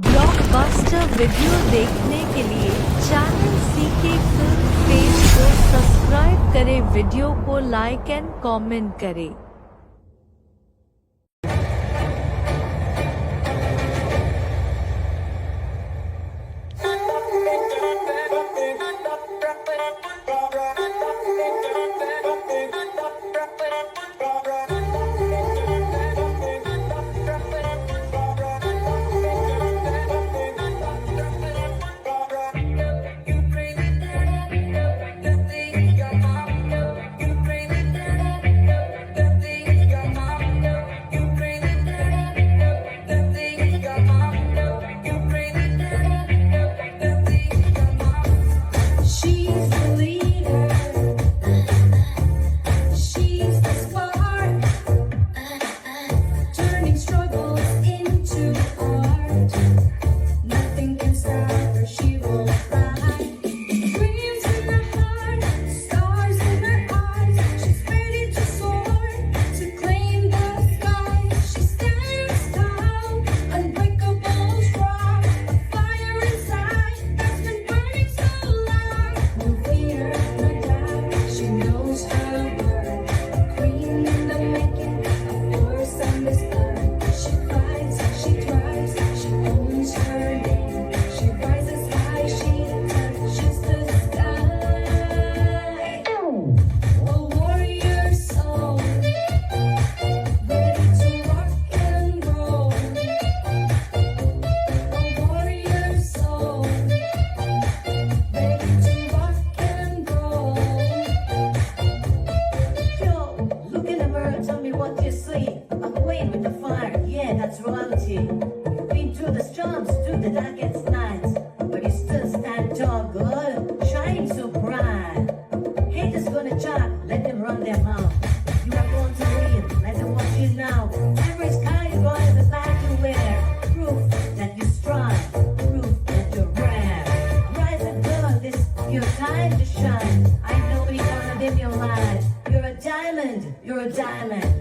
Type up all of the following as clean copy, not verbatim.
Blockbuster video देखने के लिए चैनल सीके फिल्म पेज को सब्सक्राइब करें, वीडियो को लाइक एंड कमेंट करें। That's royalty. You've been through the storms, through the darkest nights, but you still stand tall, girl, shining so bright. Haters gonna chat, let them run their mouth. You are born to win, let them watch you now. Every sky you're going to battle wear. Proof that you're strong, proof that you're rare. Rise up, girl, this your time to shine. I know you're gonna live your life. You're a diamond, you're a diamond.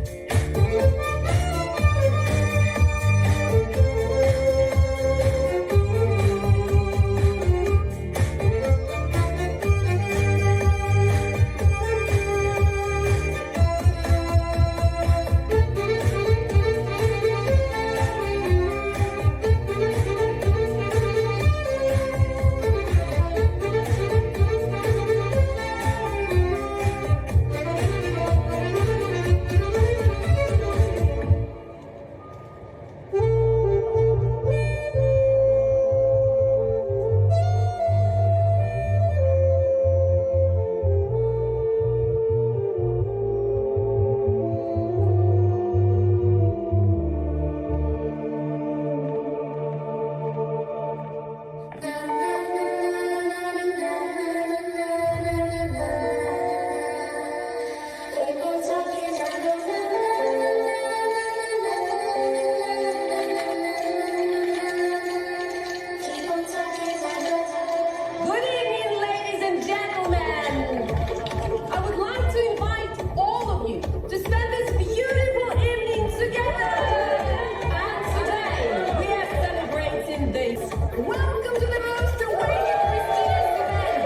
Welcome to the most awaited prestigious event.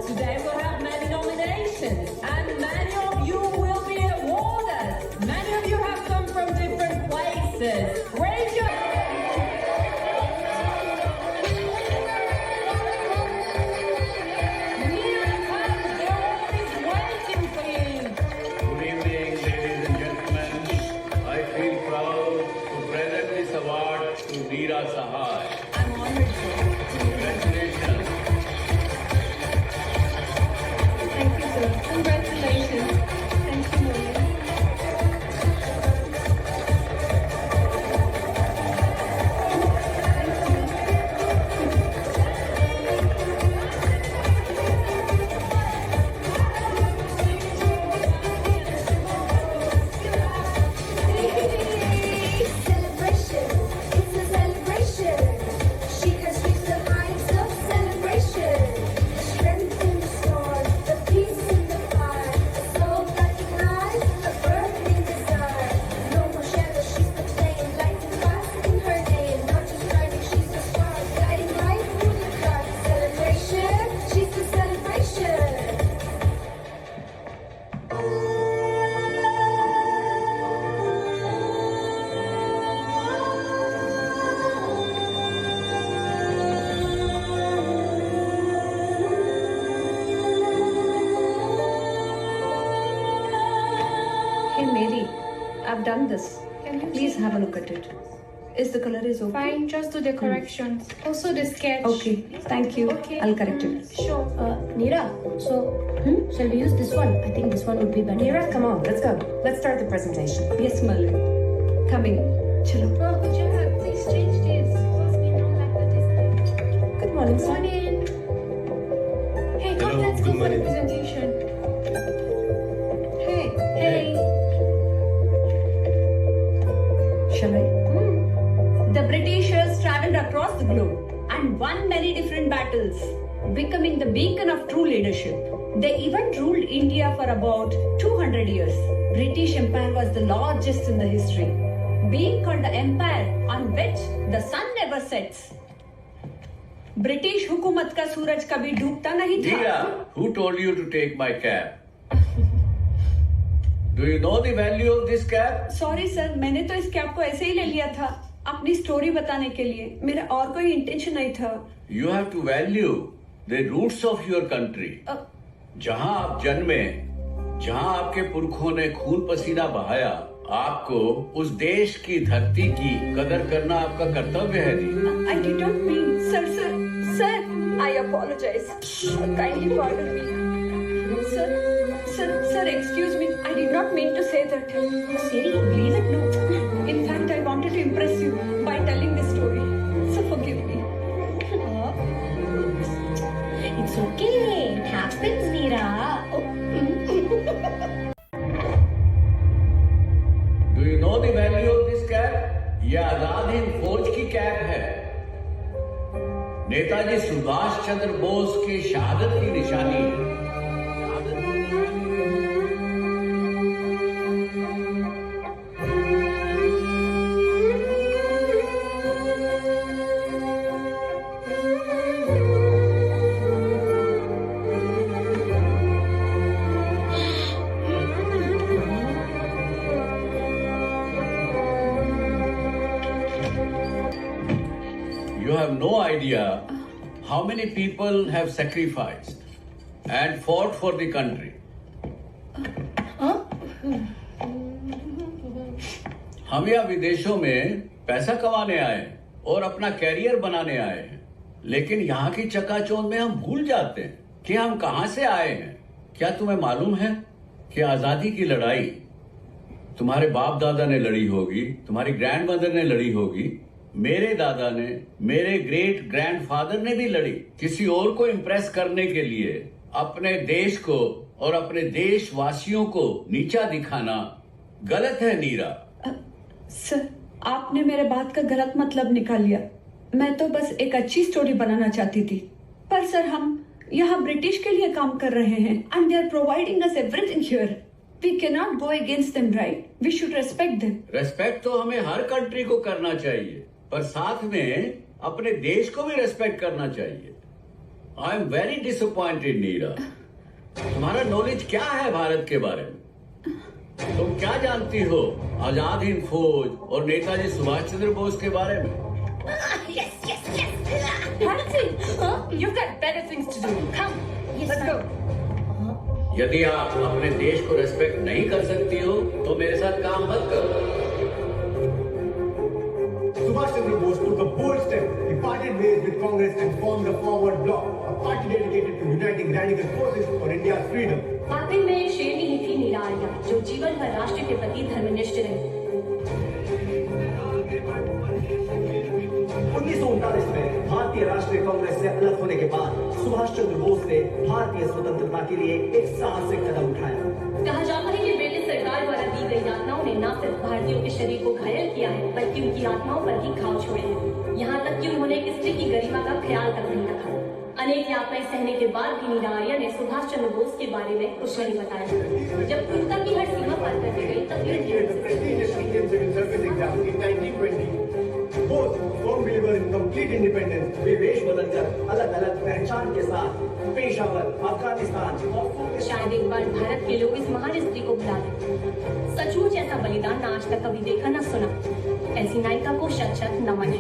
Today we'll have many nominations and many of you will be awarded. Many of you have come from different places. Raise your Here comes the award is waiting for you. I've done this. Can you Please have a look at it. Is the color is okay? Fine, just do the corrections. Also the sketch. Okay, thank you. Okay. I'll correct it. Sure. Neera, so shall we use this one? I think this one would be better. Neera, come on, let's go. Let's start the presentation. Yes, Malli. Coming. Chalo. Would you have please change this? Because we don't like the design. Good morning, sir. Morning. Hey, come, Hello, let's go good for the morning. presentation. Hey. Hey. Shall I? The Britishers traveled across the globe and won many different battles, becoming the beacon of true leadership. They even ruled India for about 200 years. British Empire was the largest in the history, being called the empire on which the sun never sets. British हुकूमत का सूरज कभी डूबता नहीं था. Neera, who told you to take my cab? Do you know the value of this cab? Sorry sir, मैंने तो इस cab को ऐसे ही ले लिया था अपनी स्टोरी बताने के लिए. मेरा और कोई इंटेंशन नहीं था. You have to value the roots of your country. जहां आप जन्मे, जहां आपके पुरखों ने खून पसीना बहाया, आपको उस देश की धरती की कदर करना आपका कर्तव्य है दी. I did not mean, sir. I apologize. Kindly pardon me. Sir, excuse me. I did not mean to say that. Siri, leave it now. In fact, I wanted to impress you by telling this story. So forgive me. It's okay. It happens, Neera. Do you know the value of this cab? ये आजाद हिंद फौज की cab है. नेताजी सुभाष चंद्र बोस की शहादत की निशानी है. You have no idea how many people have sacrificed and fought for the country. हम यहाँ विदेशों में पैसा कमाने आए हैं और अपना कैरियर बनाने आए हैं, लेकिन यहाँ की चकाचौंध में हम भूल जाते हैं कि हम कहाँ से आए हैं. क्या तुम्हें मालूम है कि आजादी की लड़ाई तुम्हारे बाप दादा ने लड़ी होगी, तुम्हारी ग्रैंड मदर ने लड़ी होगी, मेरे दादा ने, मेरे ग्रेट ग्रैंडफादर ने भी लड़ी. किसी और को इम्प्रेस करने के लिए अपने देश को और अपने देशवासियों को नीचा दिखाना गलत है. नीरा, सर, आपने मेरे बात का गलत मतलब निकाल लिया. मैं तो बस एक अच्छी स्टोरी बनाना चाहती थी. पर सर, हम यहाँ ब्रिटिश के लिए काम कर रहे हैं and they are providing us everything here. We can not go against them, right? We should respect them. Respect तो हमें हर कंट्री को करना चाहिए, पर साथ में अपने देश को भी रेस्पेक्ट करना चाहिए. आई एम वेरी डिसअपॉइंटेड नीरा. तुम्हारा नॉलेज क्या है भारत के बारे में? तुम क्या जानती हो आजाद हिंद फौज और नेताजी सुभाष चंद्र बोस के बारे में? Hansi, you've got better things to do. Come, let's go. यदि आप अपने देश को रेस्पेक्ट नहीं कर सकती हो तो मेरे साथ काम मत करो. Subhash Chandra Bose took a bold step. He parted ways with Congress and formed the Forward Bloc, a party dedicated to uniting radical forces for India's freedom. वाकई में शेरनी ही थी नीरा आर्या, जो जीवन भर राष्ट्र के प्रति धर्मनिष्ठ रही. 1939 में भारतीय राष्ट्रीय कांग्रेस से अलग होने के बाद सुभाष चंद्र बोस ने भारतीय स्वतंत्रता के लिए एक साहसिक कदम उठाया. कहा जाता है कि ब्रिटिश सरकार द्वारा दी गई यातनाओं ने न सिर्फ भारतीयों के शरीर को घायल किया है, बल्कि उनकी आत्माओं पर भी घाव छोड़े हैं. यहाँ तक कि उन्होंने एक स्त्री की गरिमा का ख्याल तक नहीं रखा. अनेक यातनाएं सहने के बाद भी नीरा आर्या ने सुभाष चंद्र बोस के बारे में कुछ नहीं बताया. जब क्रूरता की हर सीमा पार कर दी गई तब Bose firm believer in complete independence. वे वेश बदलकर अलग अलग पहचान के साथ पेशावर, अफगानिस्तान और शायद एक बार भारत के लोग इस महान स्त्री को भुला दें. सचमुच ऐसा बलिदान न आज तक कभी देखा न सुना. ऐसी नायिका को शत शत नमन है.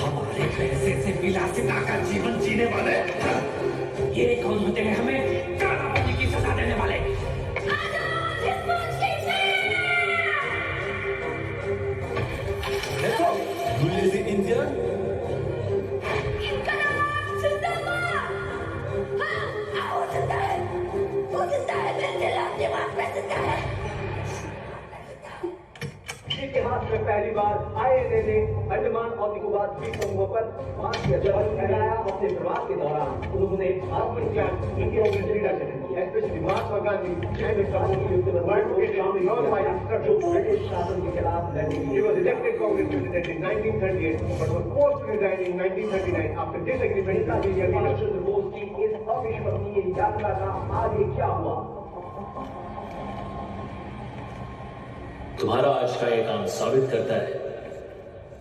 हमारे पैसे से विलासिता पिता का जीवन जीने वाले। ये कौन होते हैं हमें काला पानी की सजा देने वाले? देखो, दुल्ले से इंडियन इतिहास में पहली बार INA ने अंडमान और निकोबार द्वीप समूहों पर मार्च किया। जब फहराया अपने प्रवास के दौरान उन्होंने आत्मज्ञान इंडिया में लीडरशिप स्पेशली महात्मा गांधी जैन विचारों के युद्ध में वर्ल्ड के सामने जो ब्रिटिश शासन के खिलाफ लड़ी। He was elected Congress president in 1938 but was forced to resign in 1939 after disagreement with the Suभाष Bose की इस अविश्वसनीय यात्रा का आगे क्या हुआ? तुम्हारा आज का ये काम साबित करता है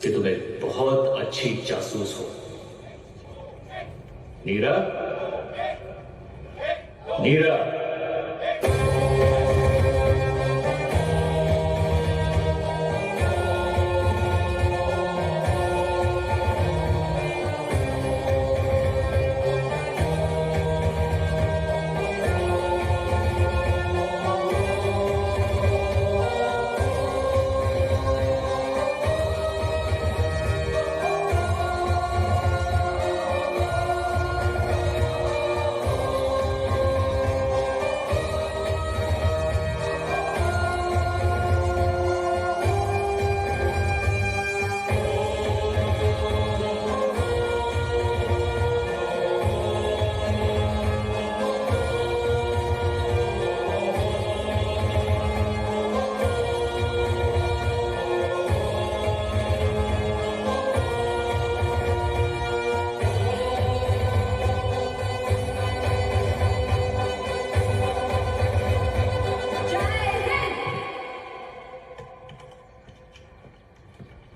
कि तुम एक बहुत अच्छी जासूस हो। नीरा, नीरा,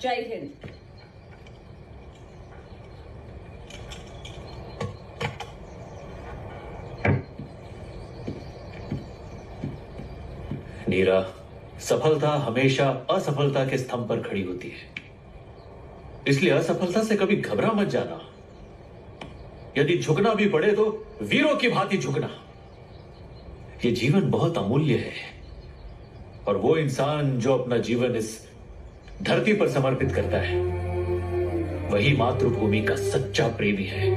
जय हिंद। नीरा, सफलता हमेशा असफलता के स्तंभ पर खड़ी होती है, इसलिए असफलता से कभी घबरा मत जाना। यदि झुकना भी पड़े तो वीरों की भांति झुकना। ये जीवन बहुत अमूल्य है और वो इंसान जो अपना जीवन इस धरती पर समर्पित करता है वही मातृभूमि का सच्चा प्रेमी है।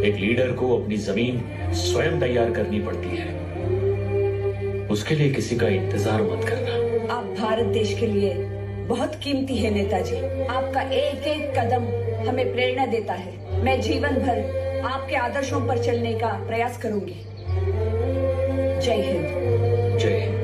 एक लीडर को अपनी जमीन स्वयं तैयार करनी पड़ती है, उसके लिए किसी का इंतजार मत करना। आप भारत देश के लिए बहुत कीमती है नेताजी। आपका एक एक कदम हमें प्रेरणा देता है। मैं जीवन भर आपके आदर्शों पर चलने का प्रयास करूंगी। जय हिंद। जय हिंद।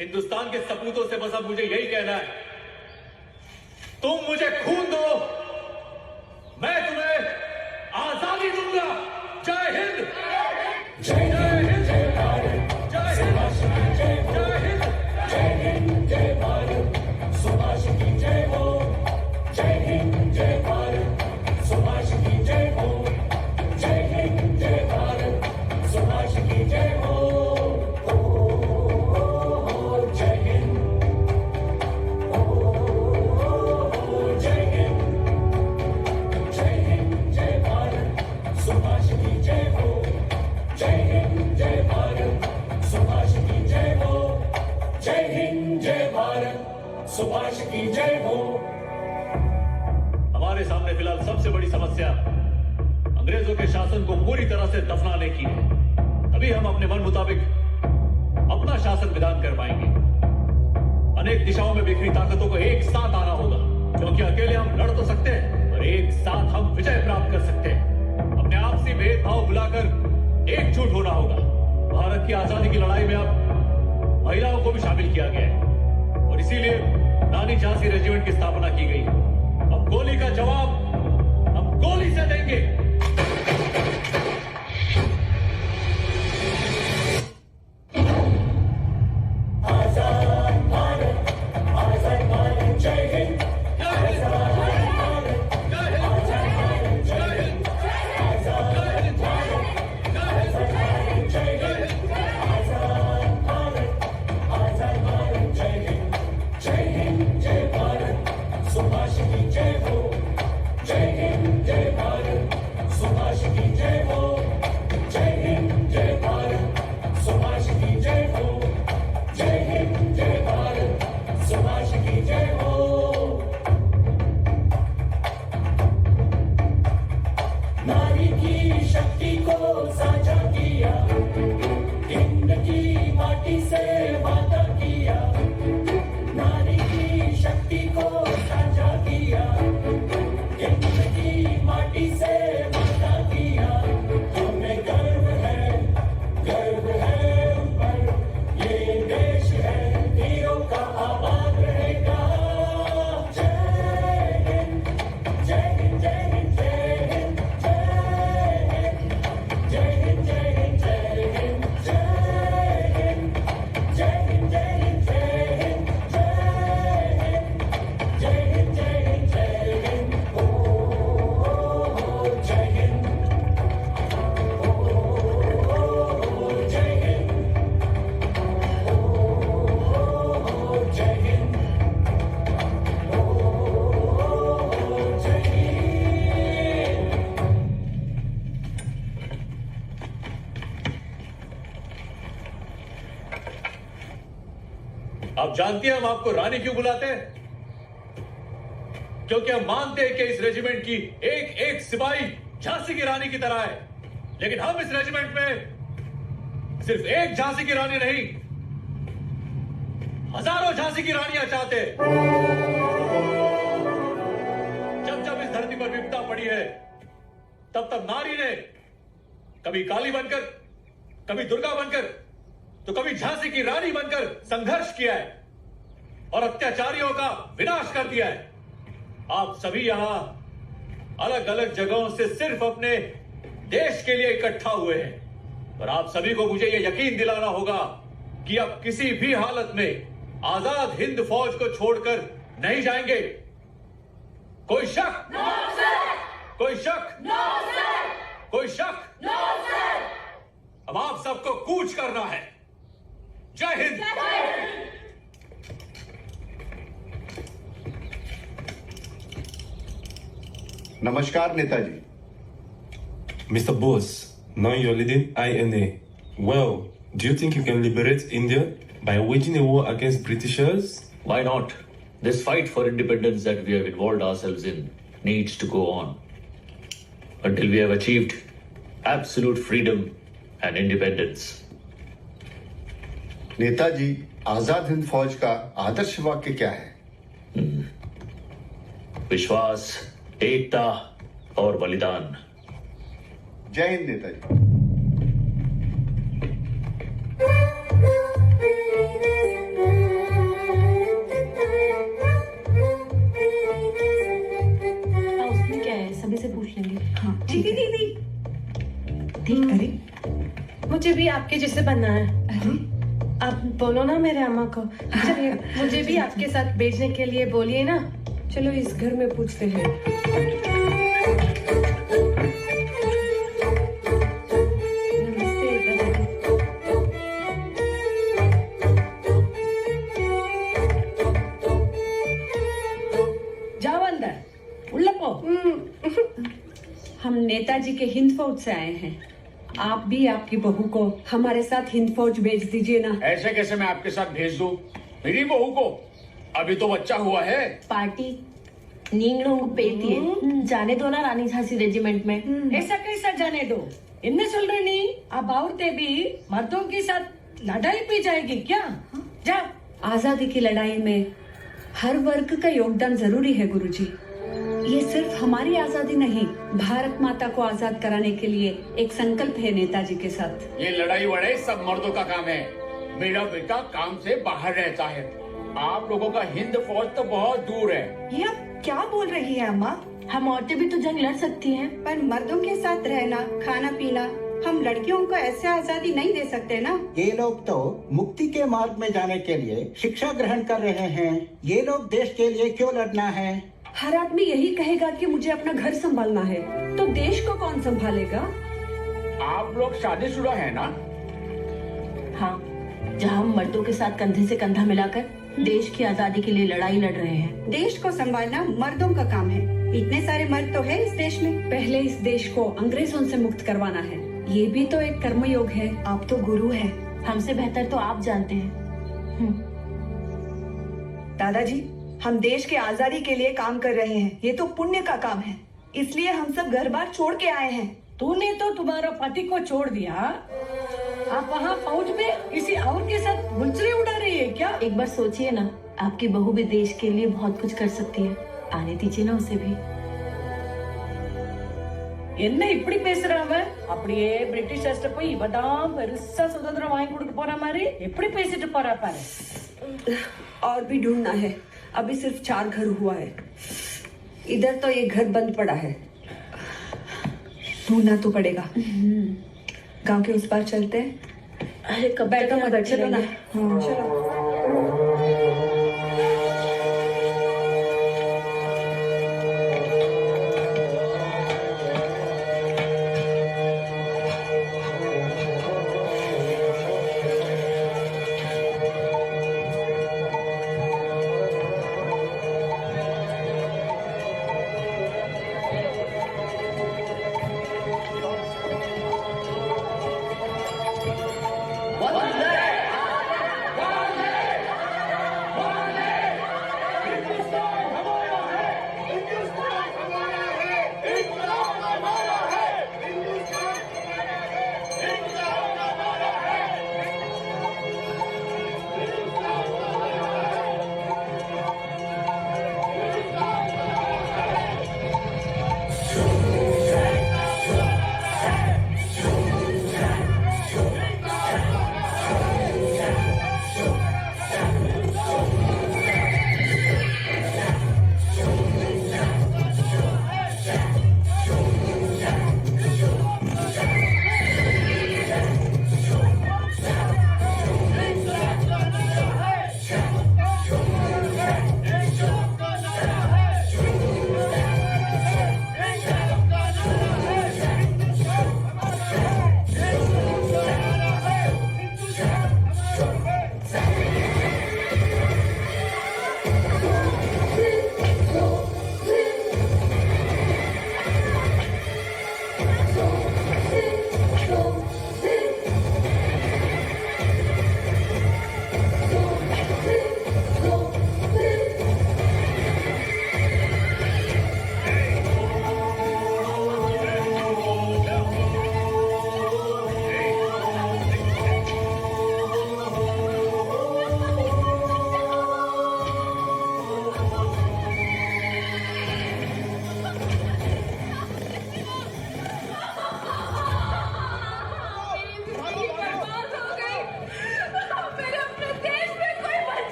हिंदुस्तान के सपूतों से बस अब मुझे यही कहना है, तुम मुझे खून दो, मैं तुम्हें आजादी दूंगा। जय हिंद। जय हिंद। जय भारत। जय हिंद। जय हिंद। जय हिंद। जय भारत। सुभाष की जय हो। जय हिंद। जय भारत। सुभाष की जय हो। जय हिंद। जय भारत। सुभाष की जय हो। जय हिंद। सुभाष की जय हो। हमारे सामने फिलहाल सबसे बड़ी समस्या अंग्रेजों के शासन को पूरी तरह से दफनाने की है। तभी हम अपने मन मुताबिक अपना शासन विधान कर पाएंगे। अनेक दिशाओं में बिखरी ताकतों को एक साथ आना होगा, क्योंकि अकेले हम लड़ तो सकते हैं और एक साथ हम विजय प्राप्त कर सकते हैं। अपने आपसी भेदभाव भुलाकर एकजुट होना होगा। भारत की आजादी की लड़ाई में अब महिलाओं को भी शामिल किया गया है और इसीलिए रानी झांसी रेजिमेंट की स्थापना की गई। अब गोली का जवाब हम गोली से देंगे। आजाद भारत जय हिंद। सुभाष की जय हो। जय हिंद जय भारत। सुभाष की जय हो। जय हिंद जय भारत। सुभाष की जय हो। जय हिंद जय भारत। सुभाष की जय हो। नारी की शक्ति को साझा किया, हिंद की माटी से वादा किया। नारी की शक्ति को साझा किया, हिंद की माटी से वादा किया। हमें गर्व है उन पर। ये देश है वीरों का, आबाद रहेगा। जय हिंद जय हिंद जय हिंद जय हिंद जय हिंद जय हिंद जय हिंद जय हिंद जय हिंद जय हिंद जय हिंद जय हिंद जय हिंद जय हिंद जय हिंद। ओ जय हिंद। ओ जय हिंद। ओ जय हिंद। ओ जय हिंद। आप जानती हैं हम आपको रानी क्यों बुलाते हैं? क्योंकि हम मानते हैं कि इस रेजिमेंट की एक एक सिपाही झांसी की रानी की तरह है। लेकिन हम इस रेजिमेंट में सिर्फ एक झांसी की रानी नहीं, हजारों झांसी की रानियां चाहते हैं। जब जब इस धरती पर विपदा पड़ी है, तब तब नारी ने कभी काली बनकर, कभी दुर्गा बनकर, तो कभी झांसी की रानी बनकर संघर्ष किया है और अत्याचारियों का विनाश कर दिया है। आप सभी यहां अलग अलग जगहों से सिर्फ अपने देश के लिए इकट्ठा हुए हैं और आप सभी को मुझे यह यकीन दिलाना होगा कि अब किसी भी हालत में आजाद हिंद फौज को छोड़कर नहीं जाएंगे। कोई शक? No sir. कोई शक? No sir. कोई शक? No sir. अब आप सबको कूच करना है। जय हिंद। नमस्कार Netaji. Mr. Bose, now you're leading INA. Well, do you think you can liberate India by waging a war against Britishers? Why not? This fight for independence that we have involved ourselves in needs to go on until we have achieved absolute freedom and independence. Netaji, Azad Hind फौज का आदर्श वाक्य क्या है? विश्वास, एकता और बलिदान। जय हिंद नेताजी। उसमें क्या है, सभी से पूछ लेंगे। हाँ दीदी दीदी अरे मुझे भी आपके जैसे बनना है। अरे आप बोलो ना मेरे अम्मा को। चलिए मुझे भी आपके साथ भेजने के लिए बोलिए ना। चलो इस घर में पूछते हैं। नमस्ते दादाजी। जाओ अंदर, उल्लपो। हम नेताजी के हिंद फौज से आए हैं। आप भी आपकी बहू को हमारे साथ हिंद फौज भेज दीजिए ना। ऐसे कैसे मैं आपके साथ भेज दूं मेरी बहू को? अभी तो बच्चा हुआ है। पार्टी नींगड़ों पेती है, जाने दो ना रानी झांसी रेजिमेंट में। ऐसा कैसा जाने दो? इनने सुन रही नहीं, अब औरतें भी मर्दों के साथ लड़ाई भी जाएगी क्या? जा। आजादी की लड़ाई में हर वर्ग का योगदान जरूरी है गुरुजी। ये सिर्फ हमारी आजादी नहीं, भारत माता को आजाद कराने के लिए एक संकल्प है नेताजी के साथ। ये लड़ाई वड़ाई सब मर्दों का काम है। मेरा बेटा काम से बाहर रहता है। आप लोगों का हिंद फौज तो बहुत दूर है। ये आप क्या बोल रही है अम्मा? हम औरतें भी तो जंग लड़ सकती हैं। पर मर्दों के साथ रहना, खाना पीना, हम लड़कियों को ऐसे आजादी नहीं दे सकते ना। ये लोग तो मुक्ति के मार्ग में जाने के लिए शिक्षा ग्रहण कर रहे हैं। ये लोग देश के लिए क्यों लड़ना है? हर आदमी यही कहेगा कि मुझे अपना घर संभालना है, तो देश को कौन संभालेगा? आप लोग शादीशुदा है ना? हाँ, जहाँ हम मर्दों के साथ कंधे से कंधा मिलाकर देश की आजादी के लिए लड़ाई लड़ रहे हैं। देश को संभालना मर्दों का काम है। इतने सारे मर्द तो है इस देश में। पहले इस देश को अंग्रेजों से मुक्त करवाना है। ये भी तो एक कर्मयोग है। आप तो गुरु है। हमसे बेहतर तो आप जानते हैं। दादाजी, हम देश के आजादी के लिए काम कर रहे हैं। ये तो पुण्य का काम है, इसलिए हम सब घर बार छोड़ के आए हैं। तूने तो तुम्हारा पति को छोड़ दिया, आप वहाँ फौज में किसी और के साथ गुलचरे उड़ा रही है क्या? एक बार सोचिए ना, आपकी बहू भी देश के लिए बहुत कुछ कर सकती है। आने दीजिए ना उसे भी। என்ன இப்படி பேசுறாம? அப்படியே பிரிட்டிஷர்ஸ்ட போய் இவதான் பெருசா சுதந்திரம் வாங்கி கொடுக்க போற மாதிரி எப்படி பேசிட்டு போறா பாரு। और भी ढूंढना है। अभी सिर्फ 4 घर हुआ है। इधर तो ये घर बंद पड़ा है, ढूंढना तो पड़ेगा। गांव के उस पार चलते हैं। अरे कब बैठो मत, चलो ना। चलो।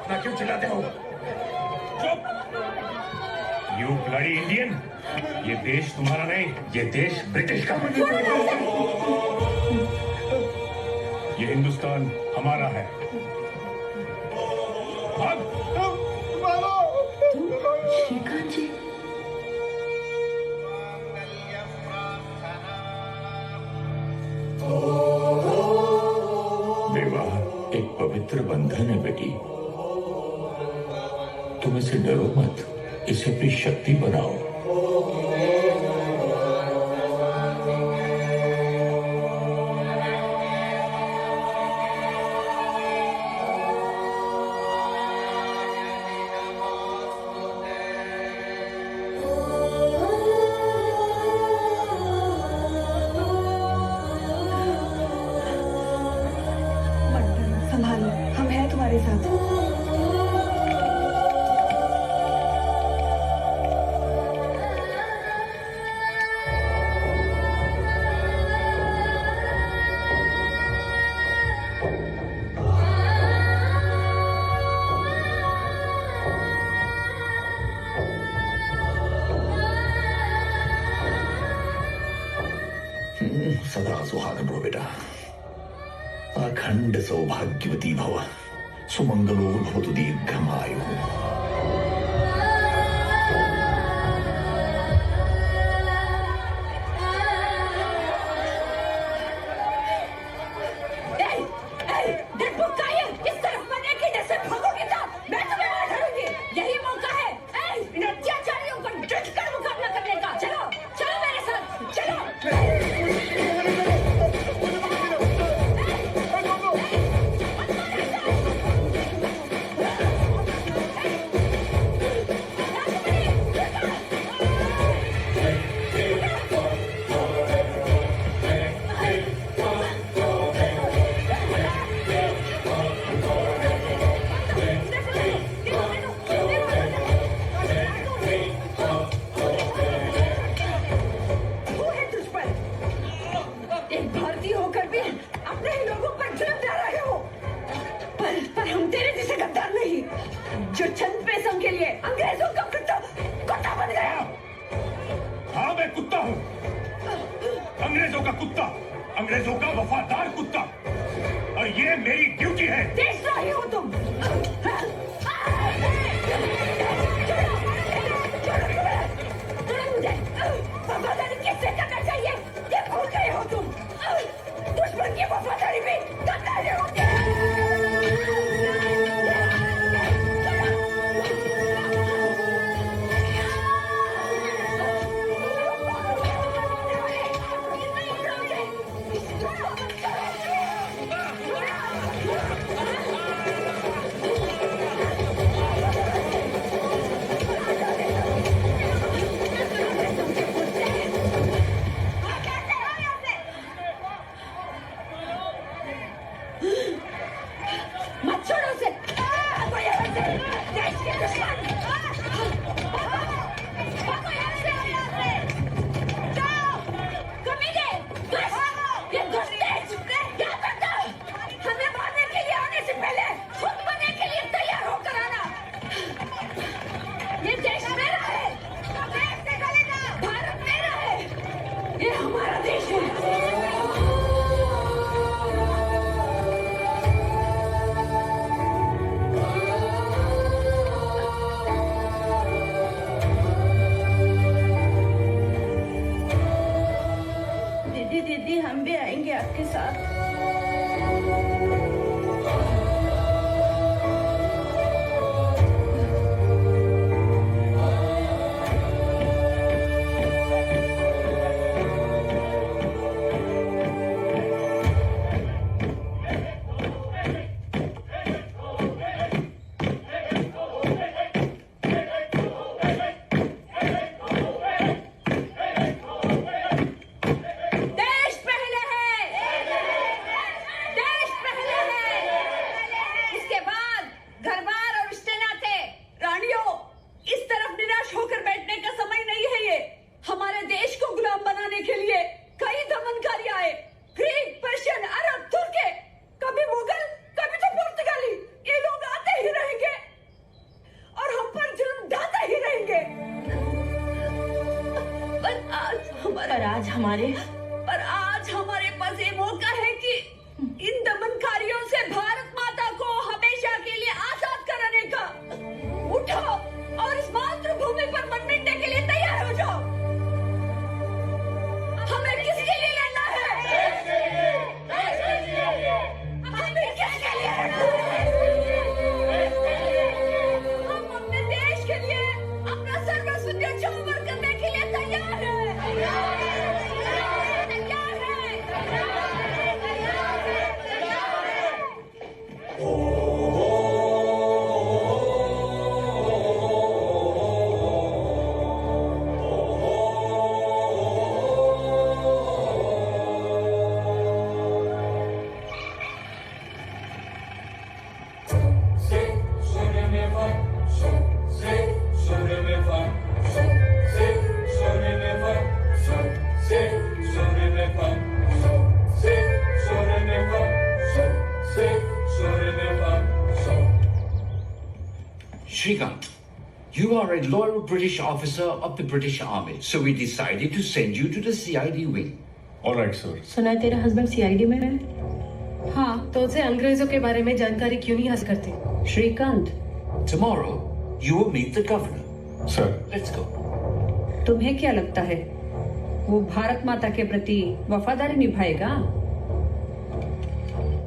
इतना क्यों चिल्लाते हो? चुप! You bloody Indian! ये देश तुम्हारा नहीं, ये देश ब्रिटिश का है। ये हिंदुस्तान हमारा है। भाग! श्रीकांत जी, विवाह एक पवित्र बंधन है बेटी। तुम इसे डरो मत, इसे अपनी शक्ति बनाओ। साथ। सदा सुहागन भव बेटा, अखंड सौभाग्यवती भव, सुमंगलो भवतु दीर्घमायुः। जो चंद पैसों के लिए अंग्रेजों का कुत्ता बन गया। हाँ, मैं कुत्ता हूँ, अंग्रेजों का कुत्ता, अंग्रेजों का वफादार कुत्ता, और ये मेरी ड्यूटी है। देशद्रोही हो तुम। वफादारी किससे करना चाहिए ये भूल गए हो तुम। दुश्मन की वफादारी भी गद्दारी होती है। दीदी हम भी आएंगे आपके साथ। पर आज हमारे पास ये मौका है कि इन दमनकारियों से भारत माता को हमेशा के लिए आजाद कराने का। उठो और इस मातृभूमि पर मन मिटने के लिए तैयार हो जाओ। हमें किसके लिए लड़ना है? हमें किसके लिए लड़ना है? हम अपने देश के लिए अपना सर्वस्व न्यौछावर करने के लिए तैयार हैं। Shrikant, you are a loyal British officer of the British Army, so we decided to send you to the CID wing. All right, sir. सुना है तेरा हस्बैंड सीआईडी में है? हाँ, तो उसे अंग्रेजों के बारे में जानकारी क्यों नहीं हासिल करती? Shrikant, tomorrow you will meet the governor. Sir. Let's go. तुम्हें क्या लगता है वो भारत माता के प्रति वफादारी निभाएगा?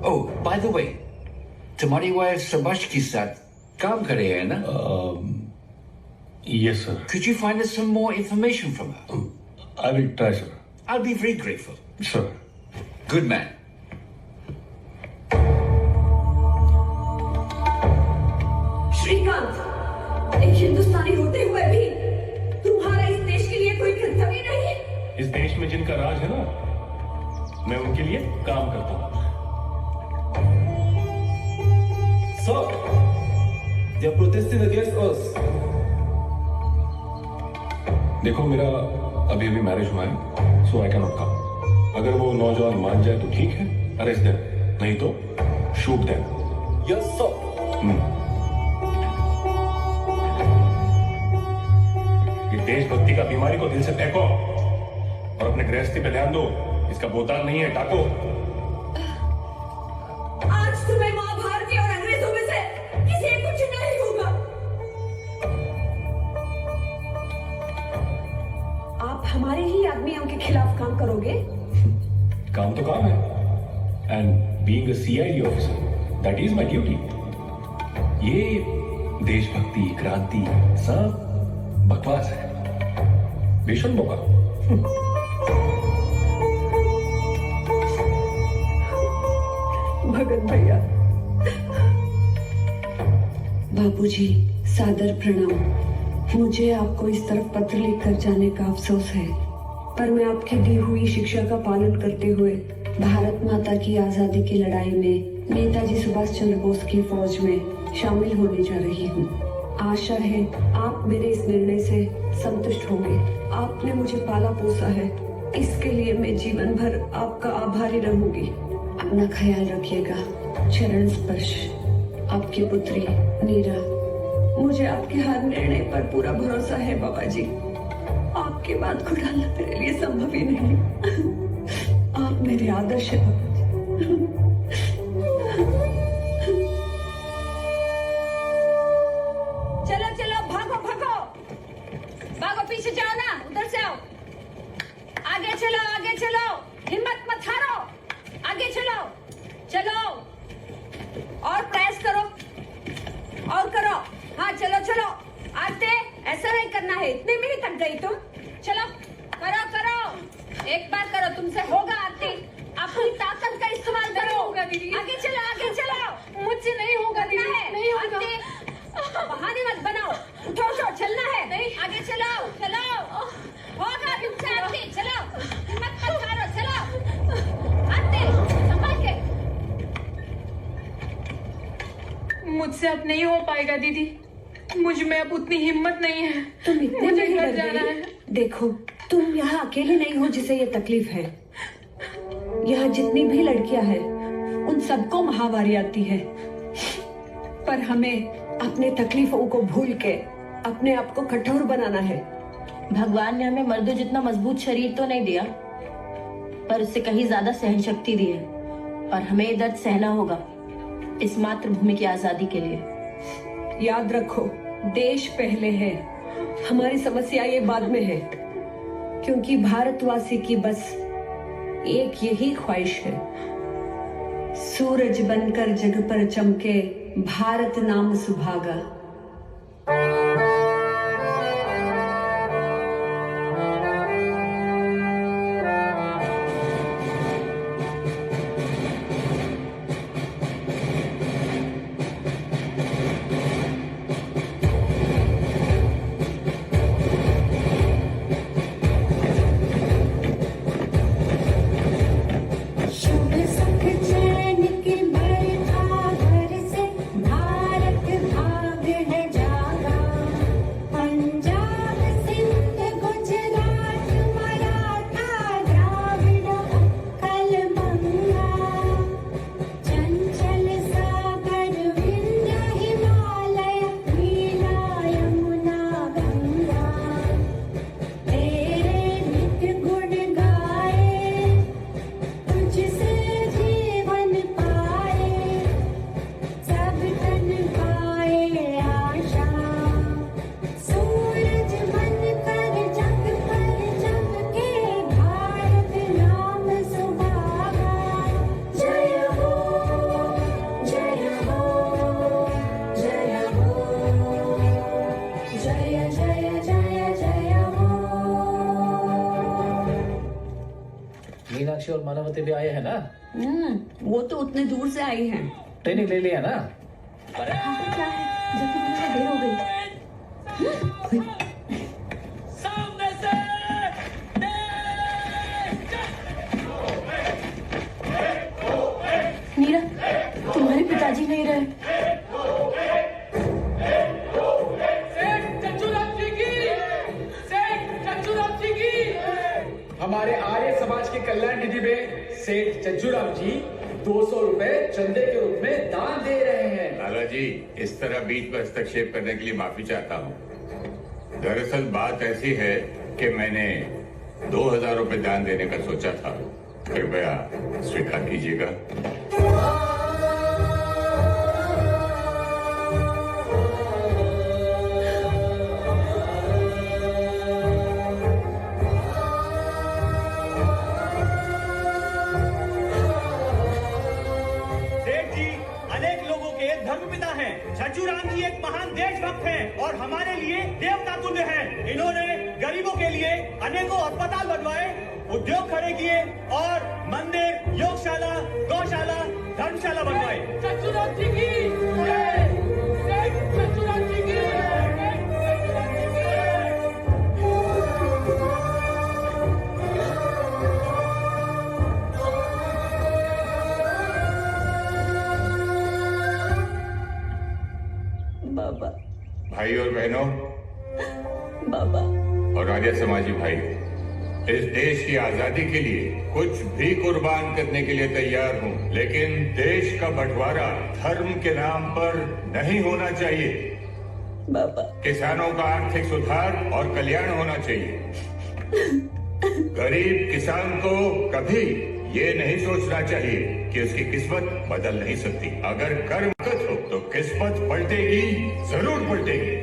Oh, by the way, तुम्हारी वाइफ सुभाष के साथ काम कर रहे हैं ना? Yes, sir. Could you find us some more information from her? I will try, sir. I'll be very grateful. Sir. Good man. Shrikant, एक हिंदुस्तानी होते हुए भी तुम्हारा इस देश के लिए कोई कर्तव्य नहीं? इस देश में जिनका राज है ना, मैं उनके लिए काम करता हूँ। Sir, they are protesting against us. देखो, मेरा अभी मैरिज हुआ है, सो आई कैन नॉट कम। अगर वो नौजवान मान जाए तो ठीक है, अरेस्ट देम, नहीं तो शूट देम। Yes, sir. ये देशभक्ति का बीमारी को दिल से फेंको और अपने गृहस्थी पे ध्यान दो। इसका बोताल नहीं है, टाको। आज तुम्हें मां भारती और अंग्रेजों में से किसी एक को चुनना ही होगा। आप हमारे ही आदमियों के खिलाफ काम करोगे? काम तो काम है, and being a CID officer, that is my duty. ये देशभक्ति, क्रांति सब बकवास है, बेशुल्क होगा। भगत भैया, बाबूजी, सादर प्रणाम। मुझे आपको इस तरफ पत्र लिखकर जाने का अफसोस है, पर मैं आपकी दी हुई शिक्षा का पालन करते हुए भारत माता की आजादी की लड़ाई में नेताजी सुभाष चंद्र बोस की फौज में शामिल होने जा रही हूँ। आशा है आप मेरे इस निर्णय से संतुष्ट होंगे। आपने मुझे पाला पोसा है, इसके लिए मैं जीवन भर आपका आभारी रहूंगी। अपना ख्याल रखिएगा। चरण स्पर्श, आपकी पुत्री नीरा। मुझे आपके हर निर्णय पर पूरा भरोसा है बाबा जी। आपकी बात को टालना मेरे लिए संभव ही नहीं। आप मेरे आदर्श हैं बाबा जी। चलो चलो, भागो भागो भागो, पीछे जाओ ना, उधर से आओ। आगे चलो, आगे चलो, हिम्मत मत हारो, आगे चलो चलो, और प्रयास करो, और करो। हाँ चलो चलो, आते ऐसा नहीं करना है, इतने में ही थक गई तुम। चलो करो करो, एक बार करो, तुमसे होगा आरती। अपनी ताकत का इस्तेमाल करो। होगा दीदी, आगे चलो, आगे चलो। मुझसे नहीं होगा दीदी, नहीं होगा। बहाने मत बनाओ, उठो उठो, चलना है। नहीं, आगे चलो चलो, होगा तुमसे आरती। चलो, हिम्मत मत हारो, चलो आरती, संभाल के। मुझसे अब नहीं हो पाएगा दीदी, मुझ में अब उतनी हिम्मत नहीं है। तुम इतने मुझे नहीं घर डर जाना गई? है। देखो, तुम यहाँ अकेले नहीं हो जिसे ये तकलीफ है। यहाँ जितनी भी लड़कियां हैं, उन सबको महामारी आती है, पर हमें अपने तकलीफों को भूल के अपने आप को कठोर बनाना है। भगवान ने हमें मर्दों जितना मजबूत शरीर तो नहीं दिया, पर उससे कहीं ज्यादा सहन शक्ति दी है, और हमें ये दर्द सहना होगा इस मातृभूमि की आजादी के लिए। याद रखो, देश पहले है, हमारी समस्या ये बाद में है, क्योंकि भारतवासी की बस एक यही ख्वाहिश है, सूरज बनकर जग पर चमके भारत नाम सुभागा। शुभ सुख चैन के बरखा घर से भारत भाग मीनाक्षी और मानवती भी आए हैं ना? वो तो उतने दूर से आई हैं। ट्रेनिंग ले लिया ना? क्या है? जल्दी बोलो, देर हो गई। नीरा, तुम्हारे पिताजी नहीं रहे। हमारे आर्य समाज की कल्याण निधि में सेठ चज्जूराम जी 200 रुपए चंदे के रूप में दान दे रहे हैं। लाला जी, इस तरह बीच में हस्तक्षेप करने के लिए माफी चाहता हूँ। दरअसल बात ऐसी है कि मैंने 2000 रुपए दान देने का सोचा था। कृपया स्वीकार कीजिएगा। चज्जूराम जी एक महान देशभक्त हैं और हमारे लिए देवता तुल्य हैं। इन्होंने गरीबों के लिए अनेकों अस्पताल बनवाए, उद्योग खड़े किए और मंदिर, योगशाला, गौशाला, धर्मशाला बनवाए। चज्जूराम जी की जय, चज्जूराम जी की बाबा। भाई और बहनों, बाबा और आर्य समाजी भाई, इस देश की आजादी के लिए कुछ भी कुर्बान करने के लिए तैयार हूँ, लेकिन देश का बंटवारा धर्म के नाम पर नहीं होना चाहिए। बाबा, किसानों का आर्थिक सुधार और कल्याण होना चाहिए। गरीब किसान को कभी ये नहीं सोचना चाहिए कि उसकी किस्मत बदल नहीं सकती। अगर कर्म हो तो किस्मत पलटेगी, जरूर पलटेगी।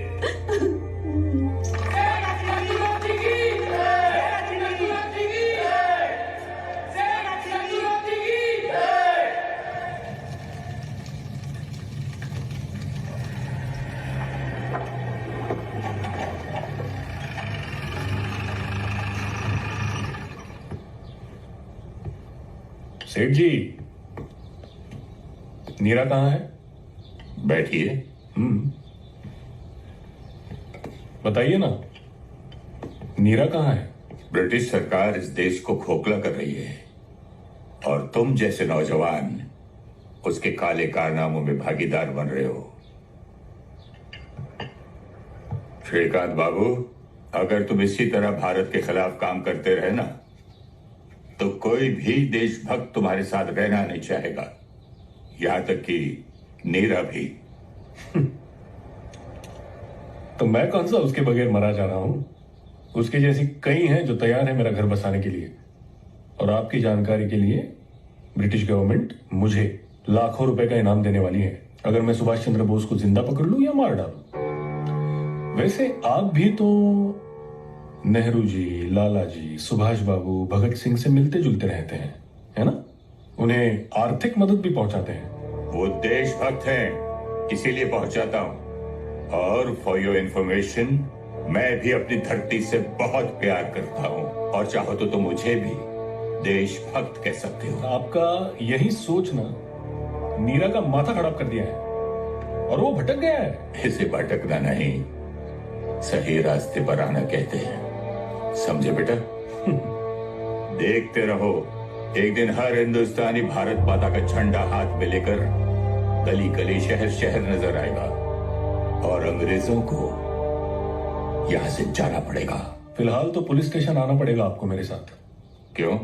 सेठ जी, नीरा कहाँ है? बैठिए। बताइए ना, नीरा कहाँ है? ब्रिटिश सरकार इस देश को खोखला कर रही है और तुम जैसे नौजवान उसके काले कारनामों में भागीदार बन रहे हो। श्रीकांत बाबू, अगर तुम इसी तरह भारत के खिलाफ काम करते रहे ना तो कोई भी देशभक्त तुम्हारे साथ रहना नहीं चाहेगा, यहां तक कि नीरा भी। तो मैं कौन सा उसके बगैर मरा जा रहा हूं? उसके जैसी कई हैं जो तैयार है मेरा घर बसाने के लिए। और आपकी जानकारी के लिए ब्रिटिश गवर्नमेंट मुझे लाखों रुपए का इनाम देने वाली है अगर मैं सुभाष चंद्र बोस को जिंदा पकड़ लूं या मार डालूं। वैसे आप भी तो नेहरू जी, लाला जी, सुभाष बाबू, भगत सिंह से मिलते जुलते रहते हैं, है ना? उन्हें आर्थिक मदद भी पहुंचाते हैं। वो देशभक्त हैं, इसीलिए पहुंचाता हूं। और फॉर योर इंफॉर्मेशन, मैं भी अपनी धरती से बहुत प्यार करता हूं और चाहो तो तुम मुझे भी देशभक्त कह सकते हो। आपका यही सोचना नीरा का माथा खराब कर दिया है और वो भटक गया है। इसे भटकना नहीं, सही रास्ते पर आना कहते हैं, समझे बेटा? देखते रहो, एक दिन हर हिंदुस्तानी भारत माता का झंडा हाथ में लेकर गली गली, शहर शहर नजर आएगा और अंग्रेजों को यहां से जाना पड़ेगा। फिलहाल तो पुलिस स्टेशन आना पड़ेगा आपको मेरे साथ। क्यों?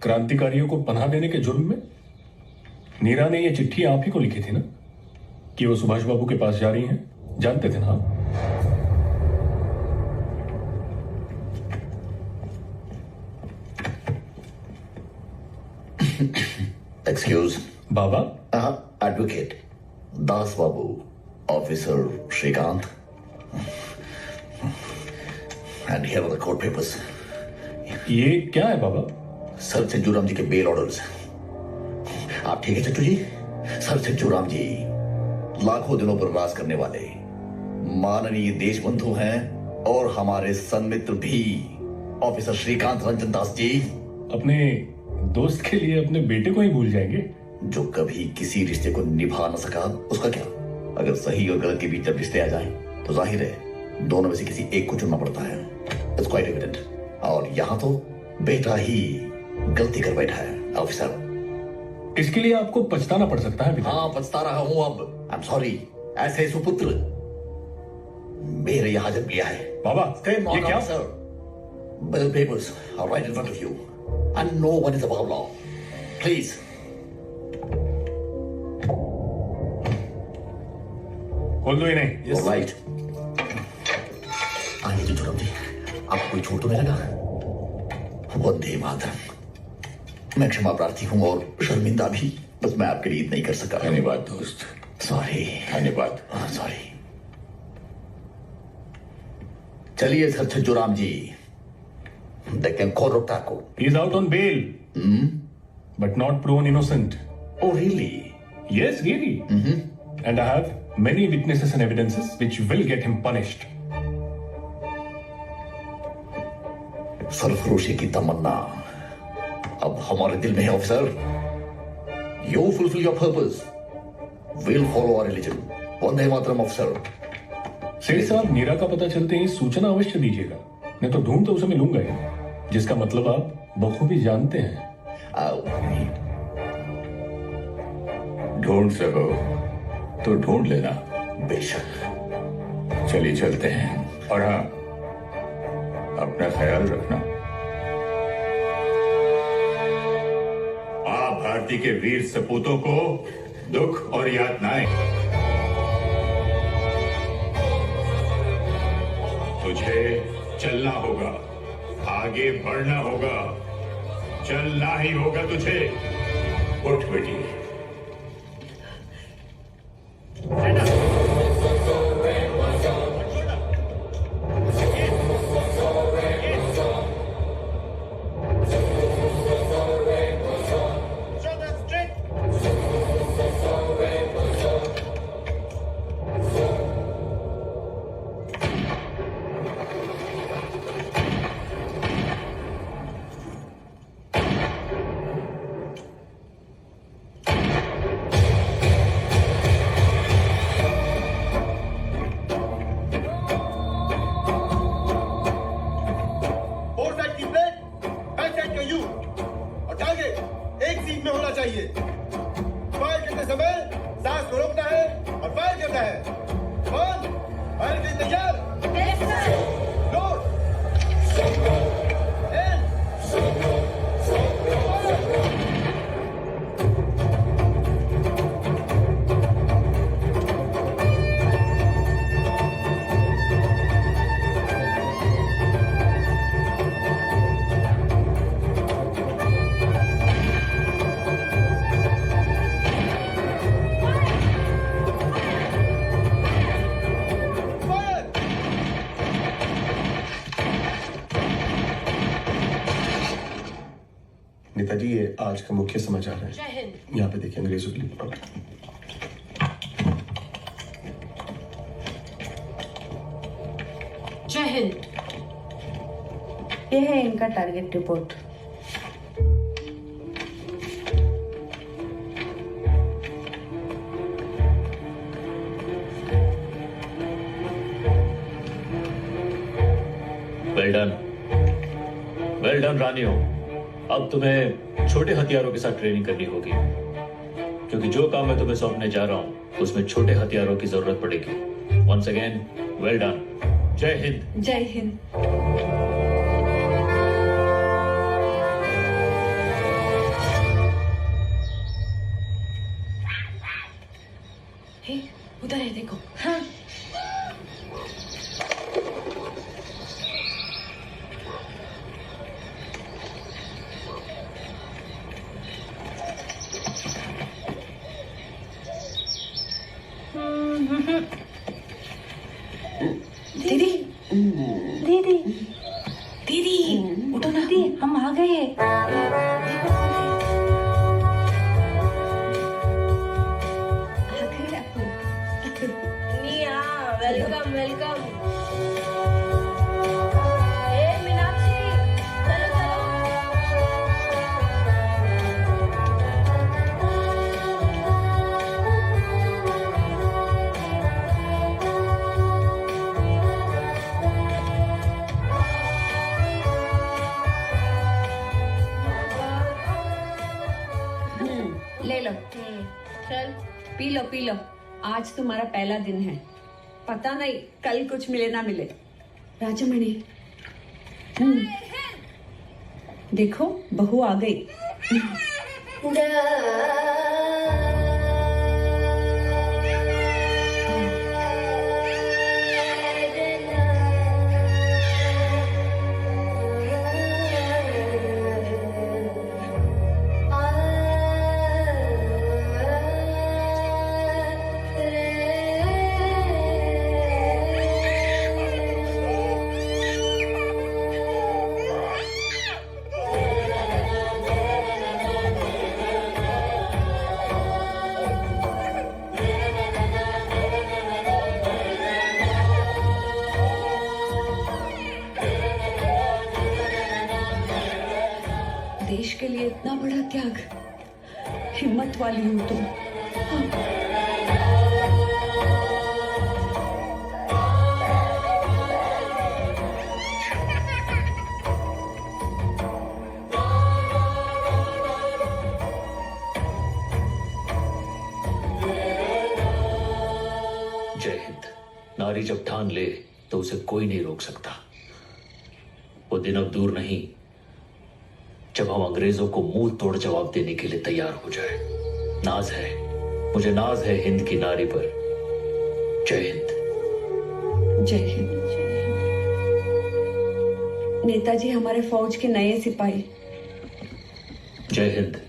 क्रांतिकारियों को पनाह देने के जुर्म में। नीरा ने ये चिट्ठी आप ही को लिखी थी ना कि वो सुभाष बाबू के पास जा रही हैं, जानते थे ना आप? Excuse. Baba? Advocate. Das Babu. Officer Shrikant. And here are the court papers. ये क्या है बाबा? सर चज्जूराम जी के बेल ऑर्डर्स। आप ठीक है चच्चू जी? सर चज्जूराम जी लाखों दिनों पर राज करने वाले माननीय देशबंधु हैं और हमारे सन्मित्र भी ऑफिसर श्रीकांत रंजन दास जी। अपने दोस्त के लिए अपने बेटे को ही भूल जाएंगे? जो कभी किसी रिश्ते को निभा न सका उसका क्या? अगर सही और गलत के बीच जब रिश्ते आ जाएं, तो जाहिर है दोनों में से किसी एक को चुनना पड़ता है। It's quite evident. और यहाँ तो बेटा ही गलती कर बैठा है ऑफिसर। इसके लिए आपको पछताना पड़ सकता है। हाँ, पछता रहा हूँ अब। I am sorry. ऐसे सुपुत्र मेरे यहाँ जन्म लिया है। बाबा, ये क्या? Sir, bill papers are right in front of you, and no one is above law. Please. खोल दो इन्हें। All right. आइए चंचूराम जी, आपको कोई छोड़ तो नहीं लगा? वंदे मातरम। मैं क्षमा प्रार्थी हूँ और शर्मिंदा भी, बस मैं आपके लिए नहीं कर सका। धन्यवाद दोस्त। सॉरी। धन्यवाद। सॉरी। चलिए sir Chhajjuram ji, they can call Rotako. He is out on bail, but not proven innocent. Oh, really? Yes, really. And I have many witnesses and evidences which will get him punished. सरफरोशी की तमन्ना अब हमारे दिल में है officer. You fulfill your purpose. We'll follow our religion. Vande Mataram officer. सेठ साहब, नीरा का पता चलते ही सूचना अवश्य दीजिएगा, नहीं तो ढूंढ तो उसे मैं लूंगा ही, जिसका मतलब आप बखूबी जानते हैं। ढूंढ सको तो ढूंढ लेना। बेशक। चलिए चलते हैं। और हाँ, अपना ख्याल रखना। आप भारती के वीर सपूतों को दुख और यातनाएं तुझे चलना होगा, आगे बढ़ना होगा, चलना ही होगा तुझे। उठ बेटी। नेताजी, ये आज का मुख्य समाचार है। जय हिंद। यहाँ पे देखिए अंग्रेजों के लिए। जय हिंद। ये है इनका टारगेट रिपोर्ट। वेल डन रानियों। अब तुम्हें छोटे हथियारों के साथ ट्रेनिंग करनी होगी, क्योंकि जो काम मैं तुम्हें सौंपने जा रहा हूं उसमें छोटे हथियारों की जरूरत पड़ेगी। Once again well done. जय हिंद। जय हिंद। उधर है, देखो। हाँ। दीदी दीदी दीदी उठो ना। दीदी हम आ गए। निया वेलकम वेलकम। ए मीनाक्षी, चलो चलो। चल पी लो आज तुम्हारा पहला दिन है, पता नहीं कल कुछ मिले ना मिले। राजामणि, देखो बहू आ गई। देश के लिए इतना बड़ा त्याग, हिम्मत वाली हो तुम। जय हिंद। नारी जब ठान ले तो उसे कोई नहीं रोक सकता। वो दिन अब दूर नहीं जब हम अंग्रेजों को मुंह तोड़ जवाब देने के लिए तैयार हो जाए। नाज है, मुझे नाज है हिंद की नारी पर। जय हिंद। जय हिंद। नेताजी हमारे फौज के नए सिपाही। जय हिंद।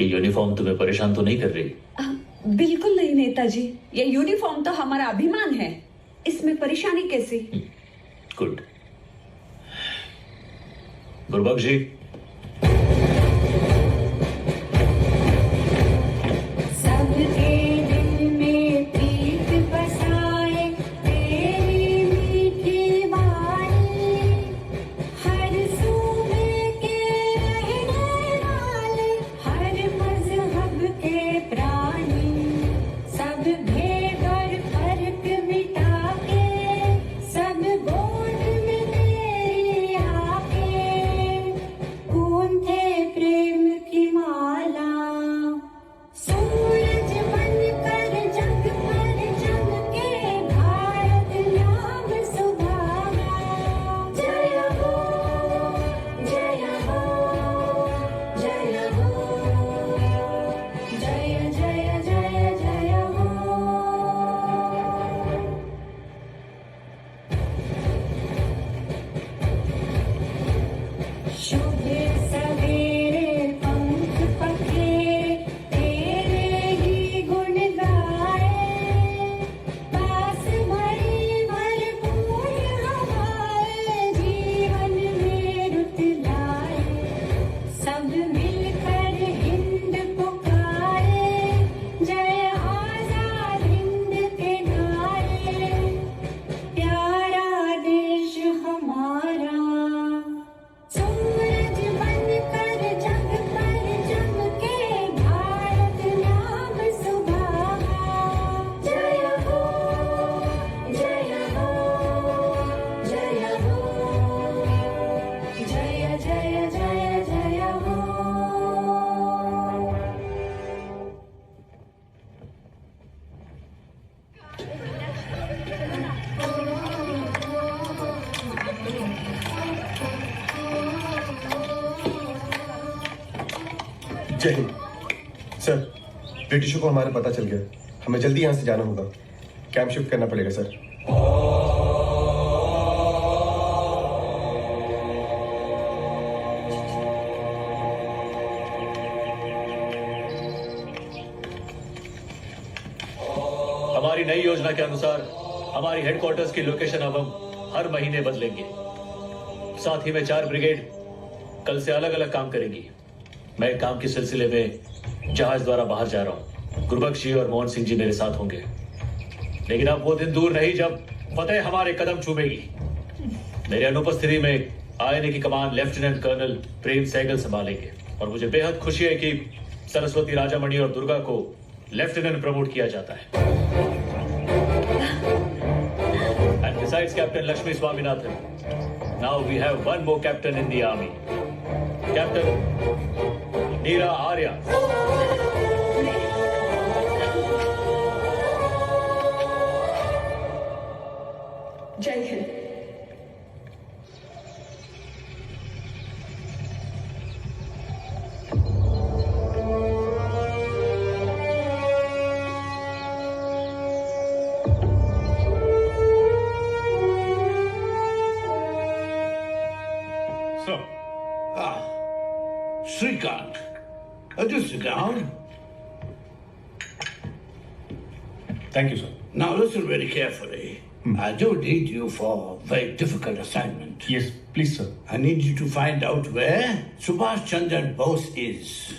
ये यूनिफॉर्म तुम्हें परेशान तो नहीं कर रही? बिल्कुल नहीं नेताजी, ये यूनिफॉर्म तो हमारा अभिमान है, इसमें परेशानी कैसी? गुड। गुरबख्श जी, सबके दिल में प्रीत बसाए तेरी मीठी वाणी, हर सूबे के रहने वाले, हर मजहब के प्राणी, सब भेद और फर्क मिटा के, सब गोद में तेरी आके, गूंथे प्रेम की माला, सूरज बनकर जग पर चमके, भारत नाम सुभागा। जय हो, जय हो, जय हो, जय जय जय जय हो। शुभ सवेरे पंख पखेरे, तेरे ही गुण गाए, पास भरी भरपूर हवाएं जीवन में रुत लाए, सब मिलकर हिंद पुकारे, जय आजाद हिंद के नारे, प्यारा देश हमारा, सूरज बनकर जग पर चमके, भारत नाम सुभागा। जय हो, जय हो, जय हो, जय जय जय जय हो। जय हिंद। सर, ब्रिटिशों को हमारा पता चल गया, हमें जल्दी यहाँ से जाना होगा। कैंप शिफ्ट करना पड़ेगा सर। हमारी नई योजना के अनुसार हमारी हेडक्वार्टर्स की लोकेशन अब हम हर महीने बदलेंगे। साथ ही में 4 ब्रिगेड कल से अलग अलग काम करेगी। मैं काम के सिलसिले में जहाज द्वारा बाहर जा रहा हूँ। गुरबख्श जी और मोहन सिंह जी मेरे साथ होंगे। लेकिन अब वो दिन दूर नहीं जब फतेह हमारे कदम चूमेगी। मेरे अनुपस्थिति में आईएनए की कमान लेफ्टिनेंट कर्नल प्रेम सहगल संभालेंगे और मुझे बेहद खुशी है कि सरस्वती, राजामणि और दुर्गा को लेफ्टिनेंट प्रमोट किया जाता है। And besides Captain Lakshmi Swaminathan, now we have one more captain in the army, Captain Neera Arya. जय Hind. Srikant, do sit down. Thank you, sir. Now listen very carefully. I do need you for a very difficult assignment. Yes, please, sir. I need you to find out where Subhash Chandra Bose is.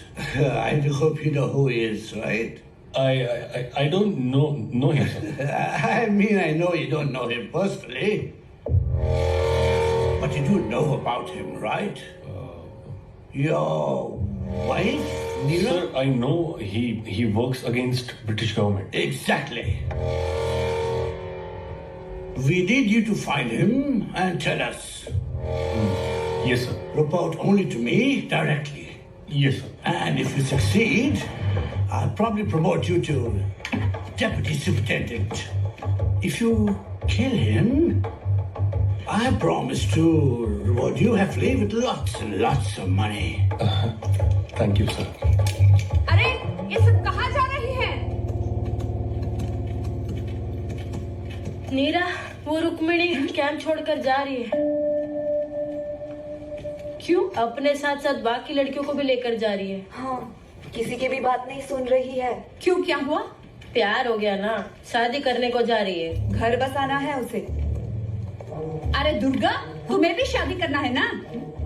I do hope you know who he is, right? I don't know him, sir. I mean, I know you don't know him personally, but you do know about him, right? Your wife, Neera? Sir, I know he works against British government. Exactly. We need you to find him and tell us. Yes, sir. Report only to me directly. Yes, sir. And if you succeed, I'll probably promote you to Deputy Superintendent. If you kill him, I promise to reward you heavily with lots and lots of money. Thank you, sir. अरे ये सब कहाँ जा रही हैं? नीरा, वो Rukmini camp छोड़कर जा रही है। क्यों? अपने साथ साथ बाकी लड़कियों को भी लेकर जा रही है। हाँ, किसी की भी बात नहीं सुन रही है। क्यों, क्या हुआ? प्यार हो गया ना, शादी करने को जा रही है। घर बसाना है उसे। अरे दुर्गा, तुम्हें भी शादी करना है ना?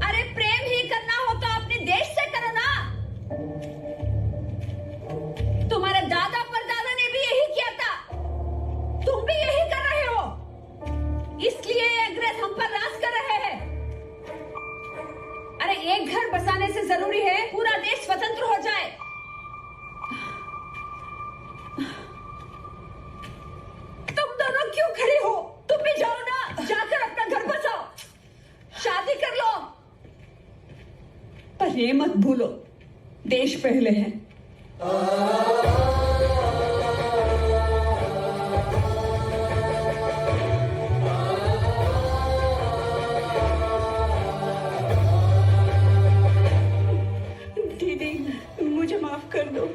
अरे प्रेम ही करना हो तो अपने देश से करो ना। तुम्हारे दादा परदादा ने भी यही किया था, तुम भी यही कर रहे हो, इसलिए ये अंग्रेज हम पर राज कर रहे हैं। अरे एक घर बसाने से जरूरी है पूरा देश स्वतंत्र हो जाए। तुम दोनों क्यों खड़े हो? तुम भी जाओ ना, जाकर अपना घर बसाओ, शादी कर लो। पर ये मत भूलो, देश पहले है। दीदी, मुझे माफ कर दो,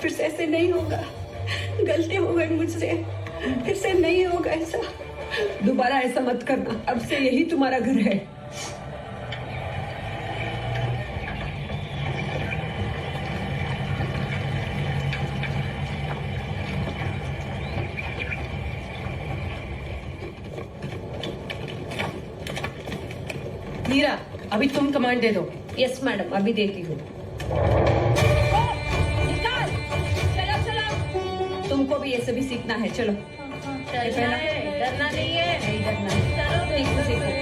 फिर से ऐसे नहीं होगा। गलती हो गई मुझसे, फिर से नहीं होगा ऐसा। दोबारा ऐसा मत करना, अब से यही तुम्हारा घर है। नीरा, अभी तुम कमांड दे दो। यस मैडम, अभी देती हूँ। निकाल, चलो चलो, तुमको भी ये सभी सीखना है, चलो। डरना नहीं है। नहीं डरना, चलो सीखो।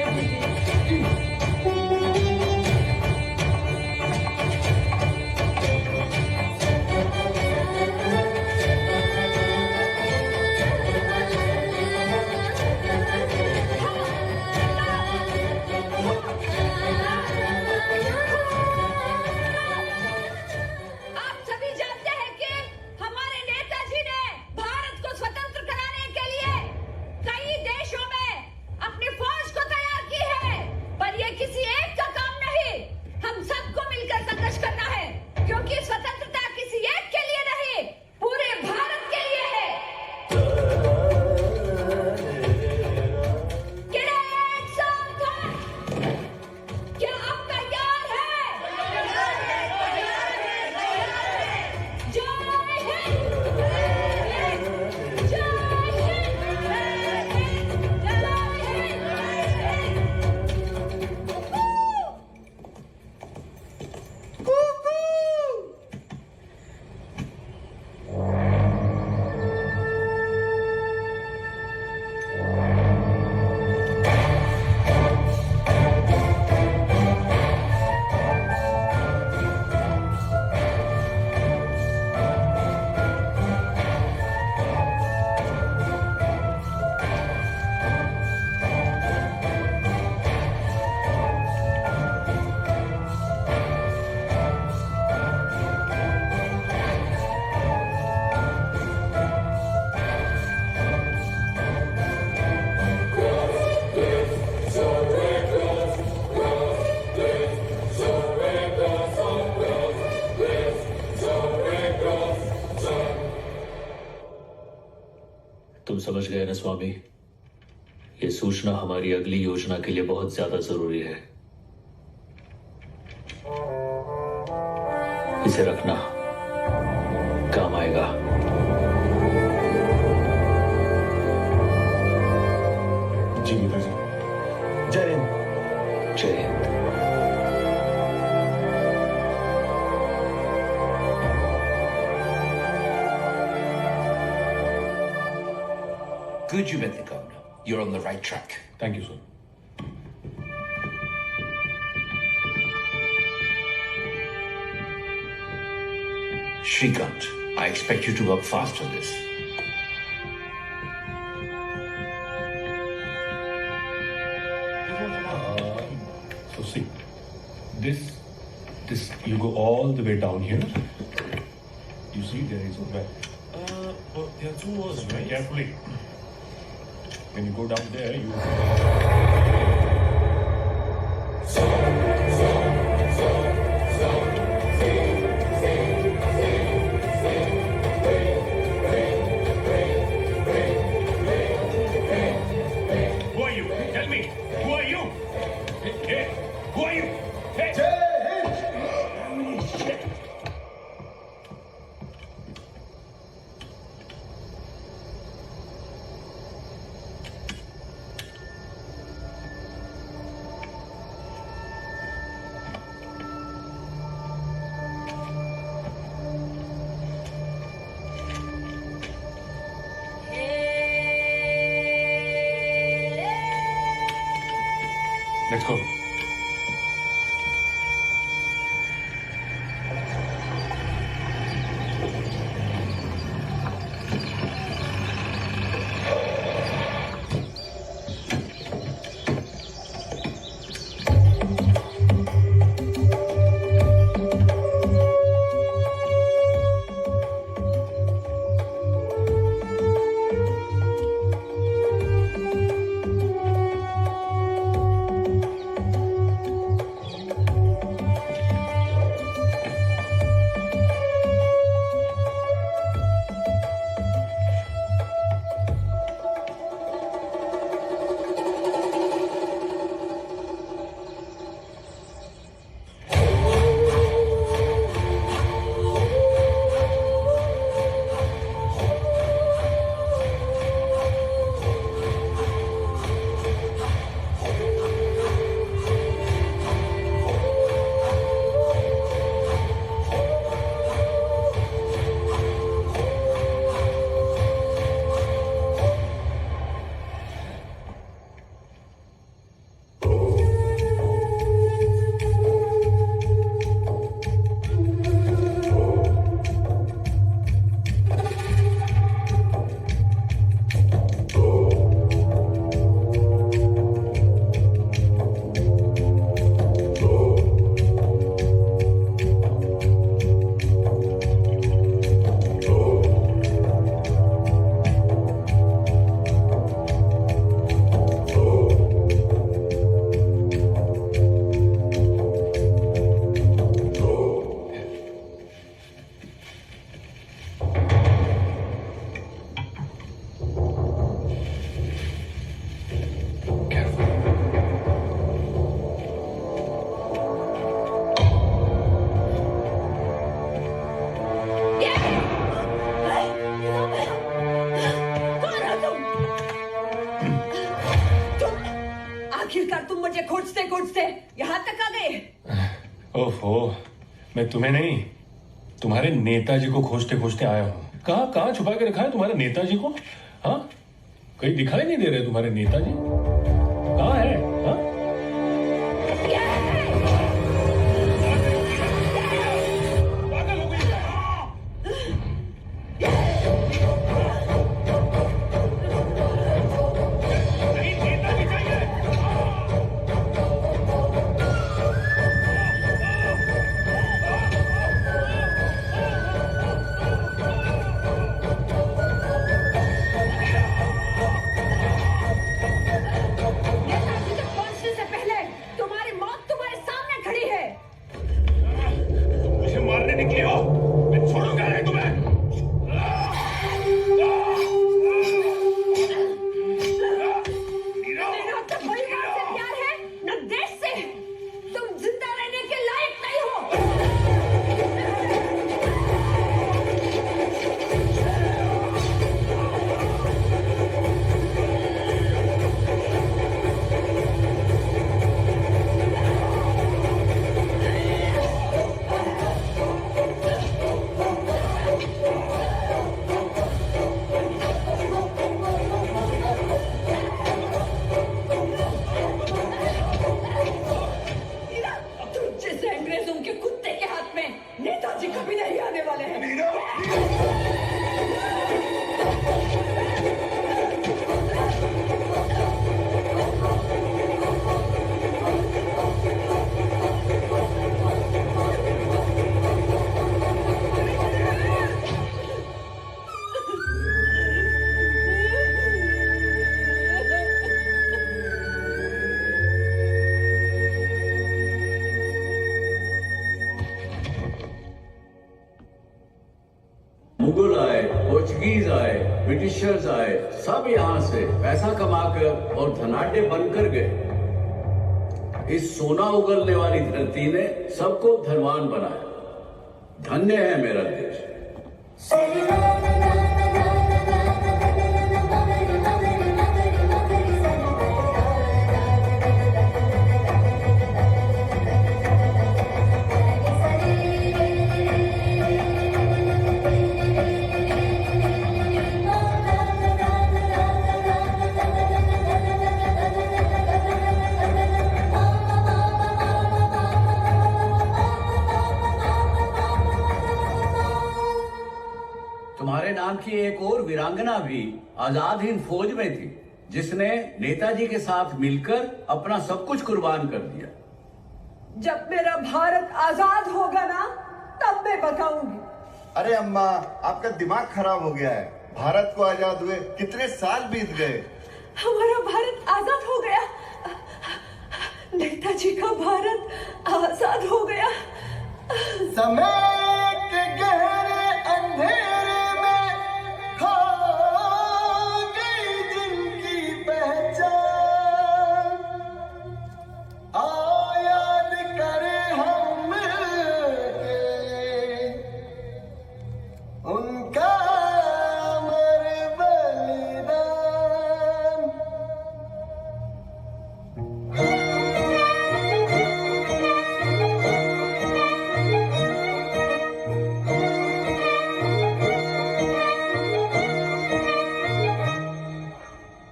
अपने समझ गए ना स्वामी, ये सूचना हमारी अगली योजना के लिए बहुत ज्यादा जरूरी है। इसे रखना, काम आएगा। जी पिताजी। जय हिंद। जय Hind. Good, you met the governor. You're on the right track. Thank you, sir. Shrikant, I expect you to work fast on this. So see, this, you go all the way down here. You see there is a well. There are two walls, right? Carefully. When you go down there, you. Who are you? Tell me. Who are you? Hey, who are you? Hey. Shit. Let's go. आखिरकार तुम मुझे खोजते खोजते यहाँ तक आ गए। ओहो, मैं तुम्हें नहीं, तुम्हारे नेताजी को खोजते खोजते आया हूँ। कहाँ छुपा के रखा है तुम्हारे नेताजी को? हाँ, कहीं दिखाई नहीं दे रहे तुम्हारे नेताजी? कहाँ है? हाँ? नेताजी मुगल आए, पोर्चुगीज आए, ब्रिटिशर्स आए, सब यहाँ से पैसा कमाकर और धनाढ्य बनकर गए। इस सोना उगलने वाली धरती ने सबको धनवान बनाया। धन्य है मेरा देश। तुम्हारे नाम की एक और वीरांगना भी आजाद हिंद फौज में थी, जिसने नेताजी के साथ मिलकर अपना सब कुछ कुर्बान कर दिया। जब मेरा भारत आजाद होगा ना, तब मैं बताऊंगी। अरे अम्मा, आपका दिमाग खराब हो गया है। भारत को आजाद हुए कितने साल बीत गए। हमारा भारत आजाद हो गया, नेताजी का भारत आजाद हो गया। समय के गहरे अंधेरे में खो गई जिनकी पहचान, आओ याद करें हम मिलके उनका अमर बलिदान।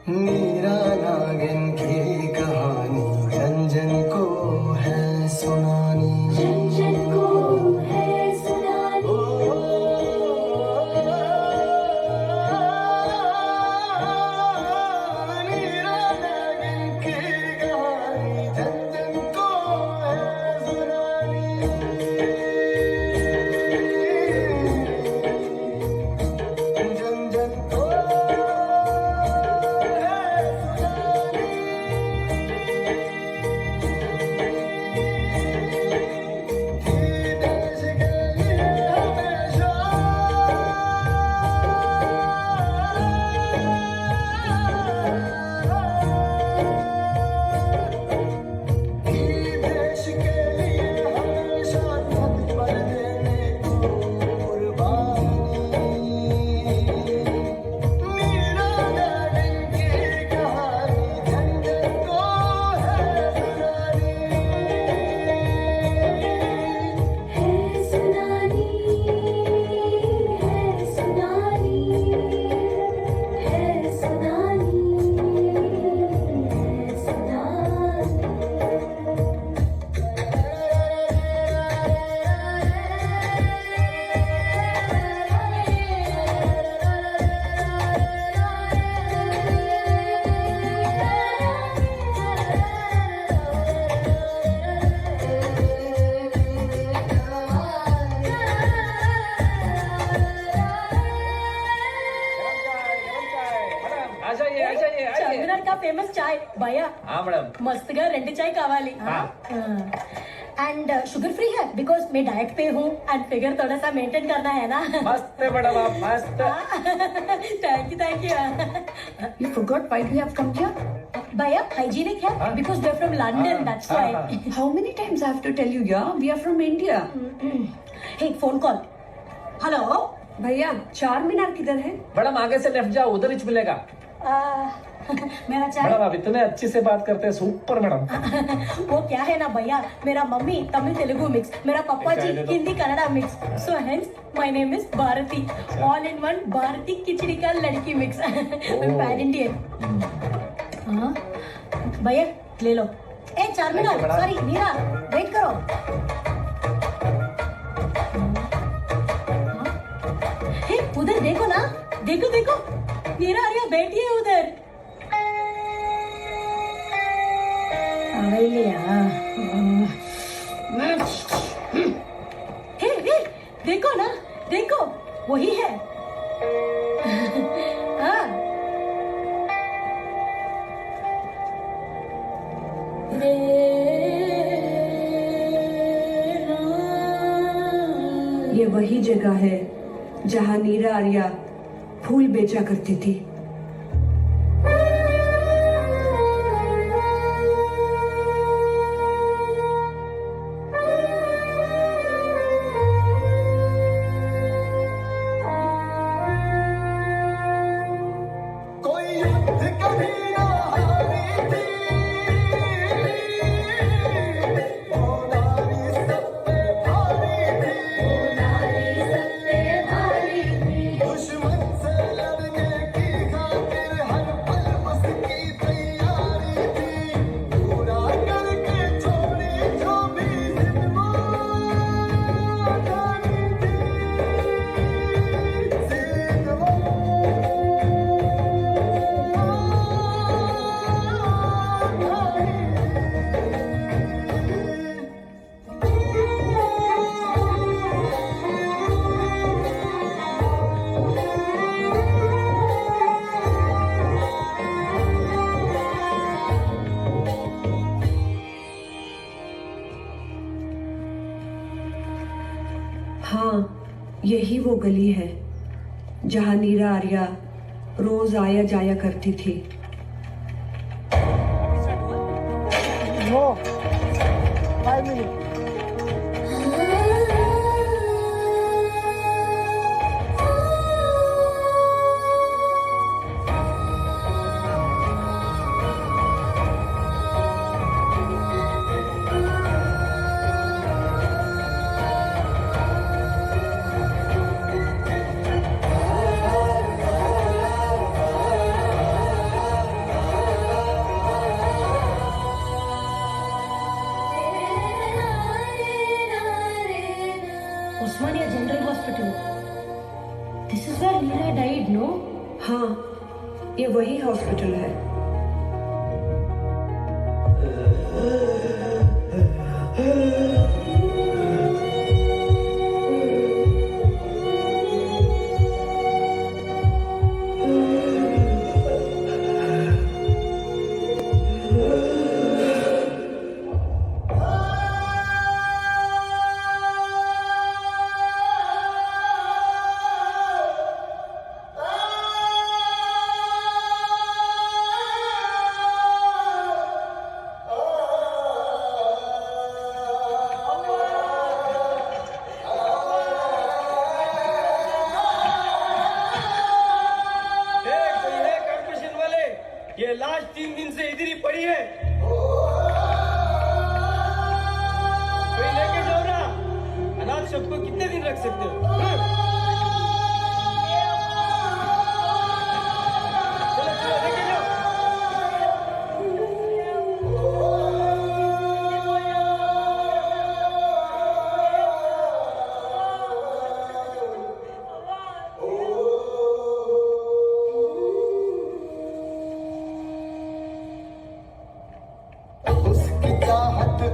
मीरा नागिन की कहानी जन जन को है सुनानी, जन जन को है सुनानी। मीरा नागिन की कहानी जन जन को है सुनानी, जन जन को चार्मिनार का फेमस चाय भैया। हाँ मैडम। मस्त गा रेंडी चाय कावाली। एंड शुगर फ्री है बिकॉज मैं डाइट पे हूँ एंड फिगर थोड़ा सा मेंटेन करना है ना। मस्त है मैडम आप, मस्त। Thank you. You forgot why we have come here? भैया हाइजीनिक है because we are from London, that's why. How many times I have to tell you, yeah? We are from India. एक phone call. Hello भैया, चार मीनार किधर है? Madam आगे से left जाओ, उधर ही मिलेगा। मेरा चाय। मैडम आप इतने अच्छे से बात करते हैं, सुपर मैडम। वो क्या है ना भैया, मेरा मम्मी तमिल तेलुगु मिक्स, मेरा पापा जी Hindi Kannada mix, so hence my name is Bharti, all in one Bharti खिचड़ी का लड़की मिक्स। Pan Indian. हाँ भैया ले लो। ए चार्मिनार, सॉरी मीरा, वेट करो। हे उधर देखो ना, देखो देखो मीरा आर्या बैठी है उधर। हे देखो ना, देखो वही है। हाँ ये वही जगह है जहां नीरा आर्या फूल बेचा करती थी। हाँ, यही वो गली है जहां नीरा आर्या रोज आया जाया करती थी। No, 5 minutes. Osmania General Hospital. This is where Neera died, no? हाँ, ये वही हॉस्पिटल है। ये लाश 3 दिन से इधर ही पड़ी है। कोई लेके जाओ ना। अनाथ शव को कितने दिन रख सकते हो? चलो चलो लेके जाओ।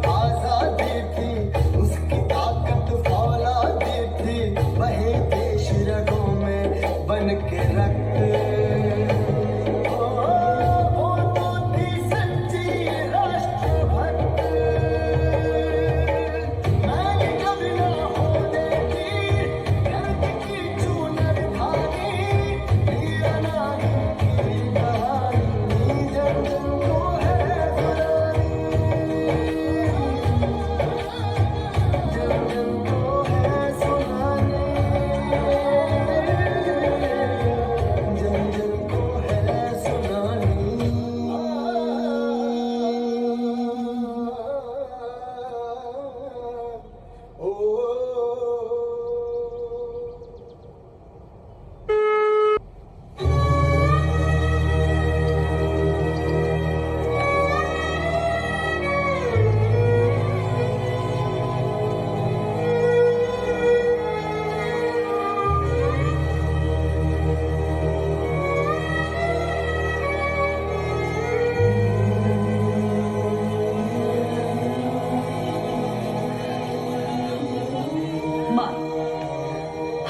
आजादी थी, उसकी ताकत फौलादी थी, वही देश रगों में बन के रक्त। वो तो थी सच्ची राष्ट्रभक्त। मैंने कभी ना होने की दर्द की चूनर धारी, हीरा नारी की कहानी जब तुमको है सुनानी।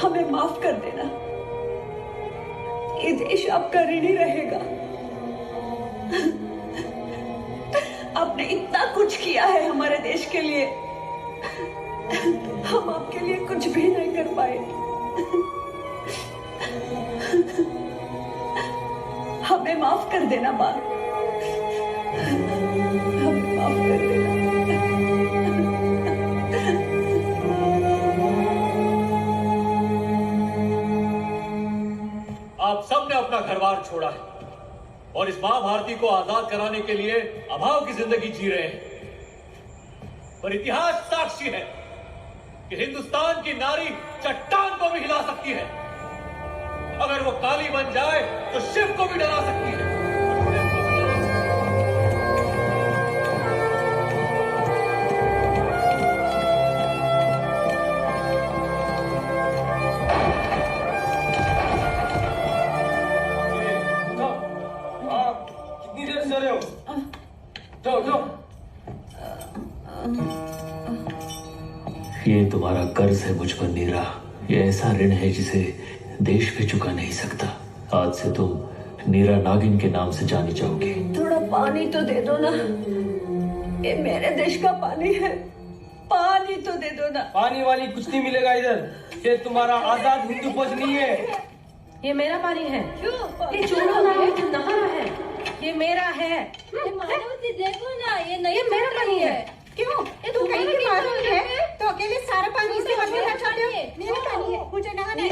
हमें माफ कर देना। ये देश आपका ऋणी रहेगा। आपने इतना कुछ किया है हमारे देश के लिए, हम आपके लिए कुछ भी नहीं कर पाए। हमें माफ कर देना माँ, हमें माफ कर देना। आप सबने अपना घरबार छोड़ा है और इस मां भारती को आजाद कराने के लिए अभाव की जिंदगी जी रहे हैं, पर इतिहास साक्षी है कि हिंदुस्तान की नारी चट्टान को भी हिला सकती है। अगर वो काली बन जाए तो शिव को भी डरा सकती है। कितनी देर से रहे हो? जाओ जाओ। ये तुम्हारा कर्ज है मुझ पर नीरा। ये ऐसा ऋण है जिसे देश भी चुका नहीं सकता। आज से तुम नीरा नागिन के नाम से जानी जाओगी। थोड़ा पानी तो दे दो ना, ये मेरे देश का पानी है, पानी तो दे दो ना। पानी वाली कुछ नहीं मिलेगा इधर, ये तुम्हारा आजाद हिंदू फौज नहीं है। ये मेरा पानी है, ये छोड़ो ना, ये तो नहा रहा है, ये मेरा है। माधवती देखो ना, ये नहीं मेरा पानी है। क्यों? ये तो कहीं की मालूम है तो अकेले सारा पानी इसके बदले में चाहते हो? मेरा पानी है, मुझे नहाना है।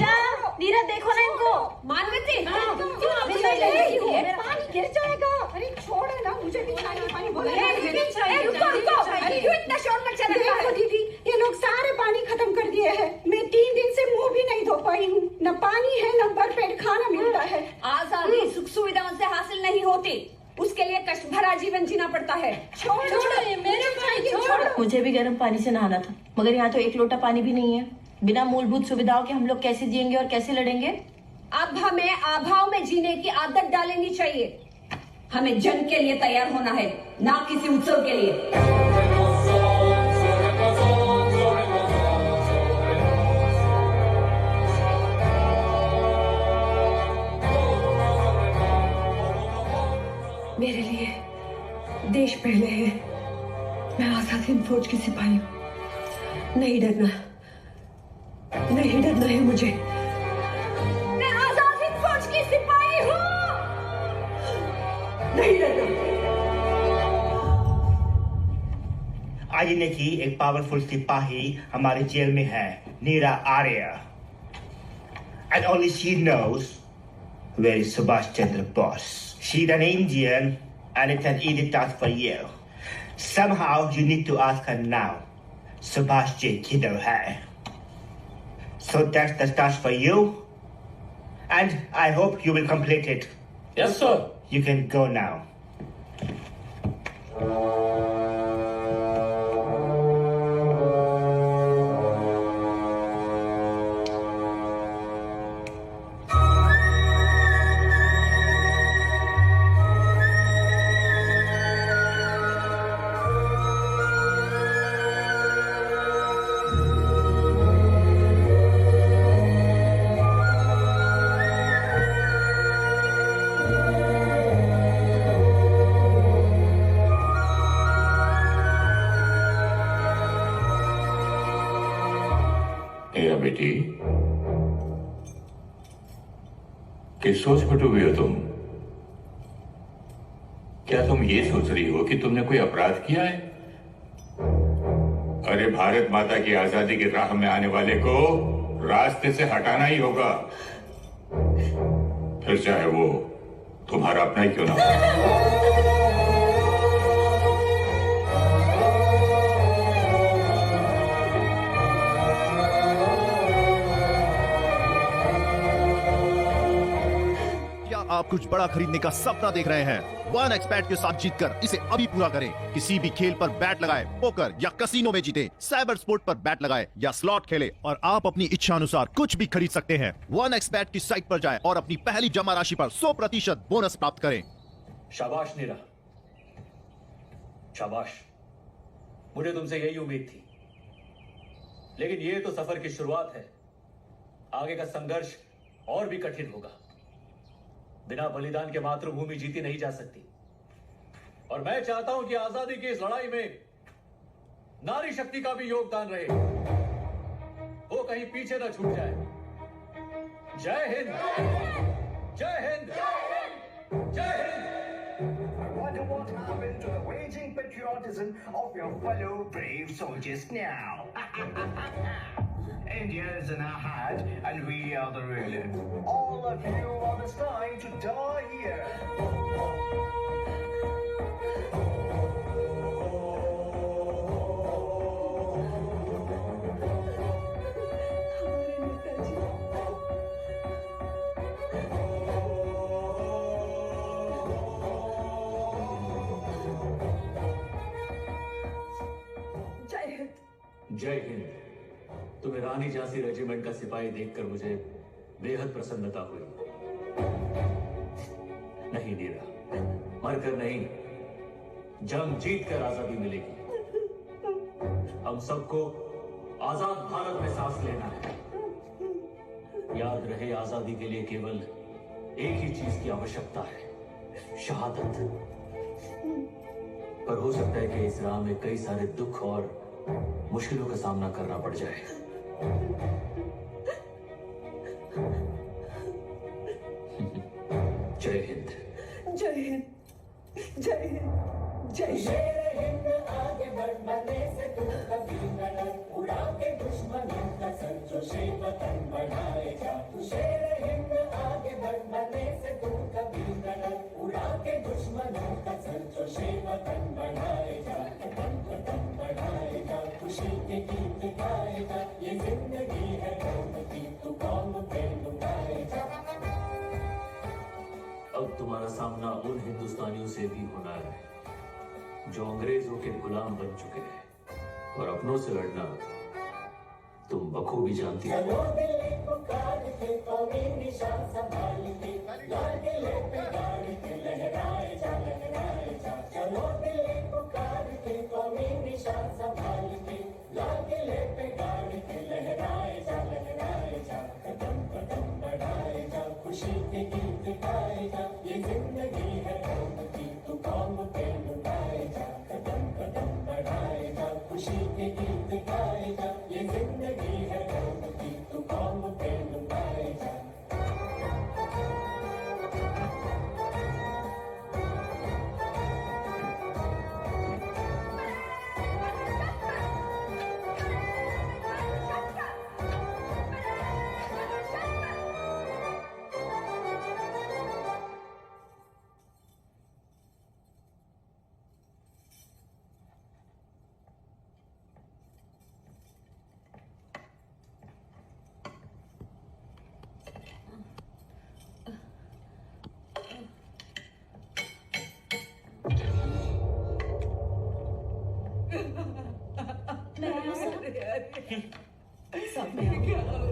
नीरा देखो ना इनको। माधवती क्यों आप पानी गिर जाएगा। अरे छोड़ो ना, मुझे भी चाहिए पानी। बोला अरे क्यों इतना शोर मचा रहा है? देखो दीदी, ये लोग सारे पानी खत्म कर दिए हैं। मैं 3 दिन से मुंह भी नहीं धो पाई हूँ। न पानी है न भरपेट खाना मिलता है। आजादी सुख सुविधाओं से हासिल नहीं होती, उसके लिए कष्ट भरा जीवन जीना पड़ता है। छोड़ो, ये मेरे पानी छोड़ो। मुझे भी गर्म पानी से नहाना था, मगर यहाँ तो एक लोटा पानी भी नहीं है। बिना मूलभूत सुविधाओं के हम लोग कैसे जिएंगे और कैसे लड़ेंगे? अब हमें अभाव में जीने की आदत डालनी चाहिए। हमें जंग के लिए तैयार होना है, ना किसी उत्सव के लिए। मेरे लिए देश पहले है। मैं आजाद हिंद फौज की सिपाही हूँ। नहीं डरना, नहीं डरना है मुझे। मैं आजाद हिंद फौज की सिपाही हूँ, नहीं डरना। आईने की एक पावरफुल सिपाही हमारे जेल में है, नीरा आर्य। And only she knows where is Subhash Chandra Bose. She's an Indian and it's an easy task for you. Somehow you need to ask her now. Subhash Ji kidhar hai? So that's the task for you. And I hope you will complete it. Yes, sir. You can go now. नीरा बेटी, किस सोच में डूबी हो तुम? क्या तुम ये सोच रही हो कि तुमने कोई अपराध किया है? अरे भारत माता की आजादी की राह में आने वाले को रास्ते से हटाना ही होगा, फिर चाहे वो तुम्हारा अपना ही क्यों ना हो। आप कुछ बड़ा खरीदने का सपना देख रहे हैं? वन एक्सपेट के साथ जीतकर इसे अभी पूरा करें। किसी भी खेल पर बैट लगाए, पोकर या कसिनो में जीते, साइबर स्पोर्ट पर बैट लगाए या स्लॉट खेले और आप अपनी इच्छा अनुसार कुछ भी खरीद सकते हैं। वन एक्सपेट की साइट पर जाएं और अपनी पहली जमा राशि पर 100% बोनस प्राप्त करें। शाबाश नीरा, शाबाश। मुझे तुमसे यही उम्मीद थी, लेकिन ये तो सफर की शुरुआत है। आगे का संघर्ष और भी कठिन होगा। बिना बलिदान के मातृभूमि जीती नहीं जा सकती, और मैं चाहता हूं कि आजादी की इस लड़ाई में नारी शक्ति का भी योगदान रहे, वो कहीं पीछे न छूट जाए। जय हिंद। जय हिंद जय Hind. I wonder what happened to the raging patriotism of your fellow brave soldiers now. India is in our heart and we are the ruler. All of you are destined to die here. जय हिंद। तुम्हें रानी Jhansi regiment का सिपाही देखकर मुझे बेहद प्रसन्नता हुई। नहीं नीरा, मरकर नहीं, जंग जीतकर आजादी मिलेगी। हम सबको आजाद भारत में सांस लेना है। याद रहे, आजादी के लिए केवल एक ही चीज की आवश्यकता है, शहादत। पर हो सकता है कि इस राह में कई सारे दुख और मुश्किलों का सामना करना पड़ जाए। जय हिंद। जय हिंद जय हिंद जय शेर हिंद आगे बढ़ने से तू कभी न डर, उड़ा के दुश्मनों का सर जो से वतन बढ़ाए जा। तू शेर हिंद आगे बढ़ने से तू कभी न डर, उड़ा के दुश्मनों का सर जो से वतन बढ़ाए जा। कदम कदम बढ़ाए जा, खुशी के गीत गाए जा। ये जिंदगी है कौम की, तू कौम पे लुटाए जा। अब तुम्हारा सामना उन हिंदुस्तानियों से भी होना है जो अंग्रेजों के गुलाम बन चुके हैं, और अपनों से लड़ना तुम बखूबी जानती हो। चलो दिल्ली पुकार के कौमी निशान संभाल के, लाल किले पे गाड़ के लहराए जा लहराए जा। चलो दिल्ली पुकार के कौमी निशान संभाल के, लाल किले पे गाड़ के लहराए जा लहराए जा। कदम कदम बढ़ाए जा, खुशी के गीत गाए जा। ये जिंदगी है कौम की, तू कौम पे लुटाए जा। कदम कदम बढ़ाए जा, खुशी के गीत गाए जा। ये जिंदगी है कौम की, तू कौम पे लुटाए जा। सब में क्या हो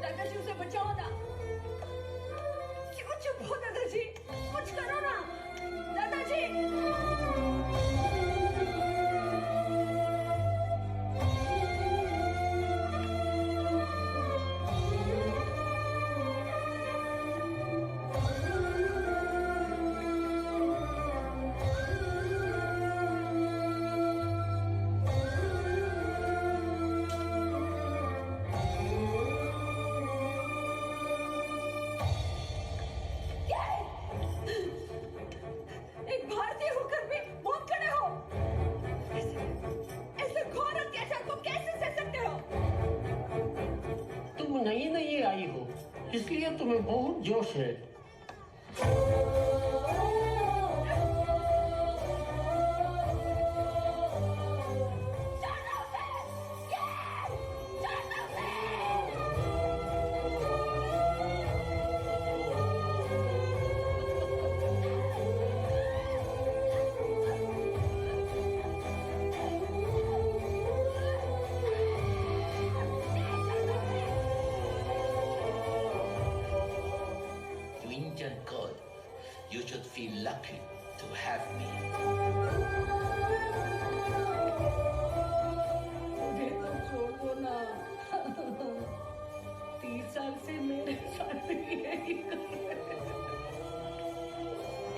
दादाजी उसे बचाओ ना। क्यों चुप हो दादाजी, कुछ करो ना दादाजी। एक भारतीय होकर भी बहुत खड़े हो। ऐसे घोर अत्याचार को कैसे सह सकते हो? तुम नई नई आई हो, इसलिए तुम्हें बहुत जोश है। Hey! feel lucky to have me. मुझे तो छोड़ो ना। 30 साल से मेरे साथ यही कर रहे हैं।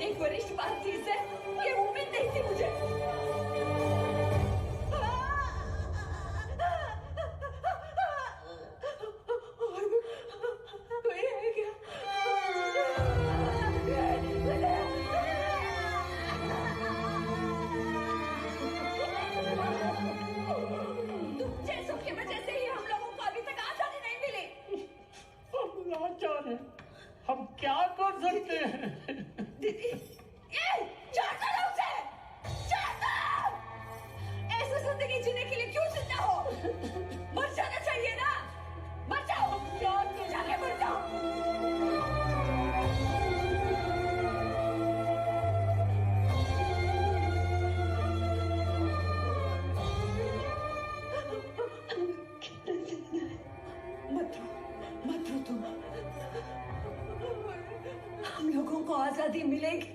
एक वरिष्ठ भारतीय से ये उम्मीद नहीं थी मुझे। कोई है क्या? तुम जैसों की वजह से ही हम लोगों को अभी तक आजादी नहीं मिली। हम लाचार हैं, हम क्या कर सकते हैं? दीदी, ये छोड़ दो उसे, छोड़ दो। ऐसी जिंदगी जीने के लिए क्यों जिंदा हो? मर जाना चाहिए ना, मर जाओ, जाके मर जाओ। मत रो तुम। हम लोगों को आजादी मिलेगी,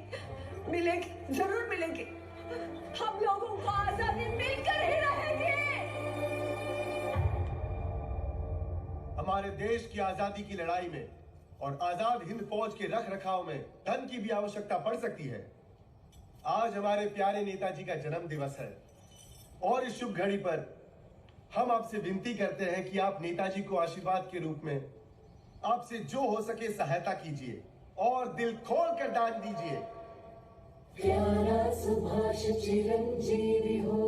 मिलेगी, जरूर मिलेगी। हम लोगों को आजादी मिलकर ही रहेगी। हमारे देश की आजादी की लड़ाई में और आजाद हिंद फौज के रख रखाव में धन की भी आवश्यकता पड़ सकती है। आज हमारे प्यारे नेताजी का जन्म दिवस है और इस शुभ घड़ी पर हम आपसे विनती करते हैं कि आप नेताजी को आशीर्वाद के रूप में आपसे जो हो सके सहायता कीजिए और दिल खोल कर दान दीजिए। प्यारा सुभाष चिरंजीवी हो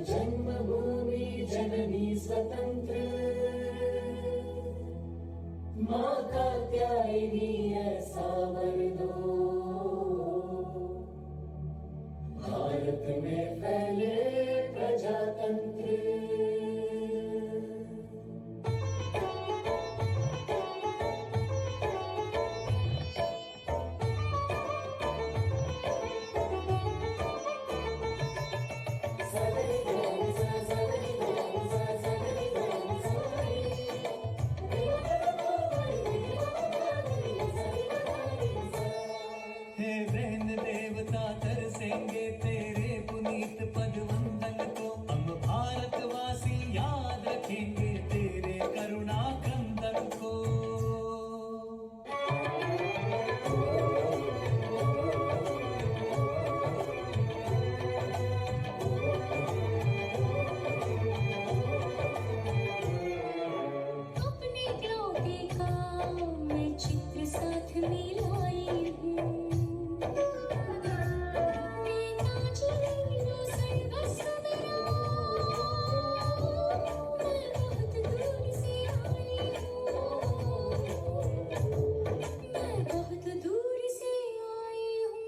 जन्मभूमि जननी स्वतंत्र, माँ कात्यायनी ऐसा वर दो, भारत में फैले प्रजातंत्र। हे बहन देवता तरसेंगे तेरे पुनीत पद वंदन को, हम भारतवासी याद रखेंगे तेरे करुणा क्रंदन को। अपने क्रांति का मैं चित्र साथ मिलाई हूँ, नेताजी लो सर्वस्व मेरा, मैं बहुत दूर से आई हूँ, मैं बहुत दूर से आई हूँ।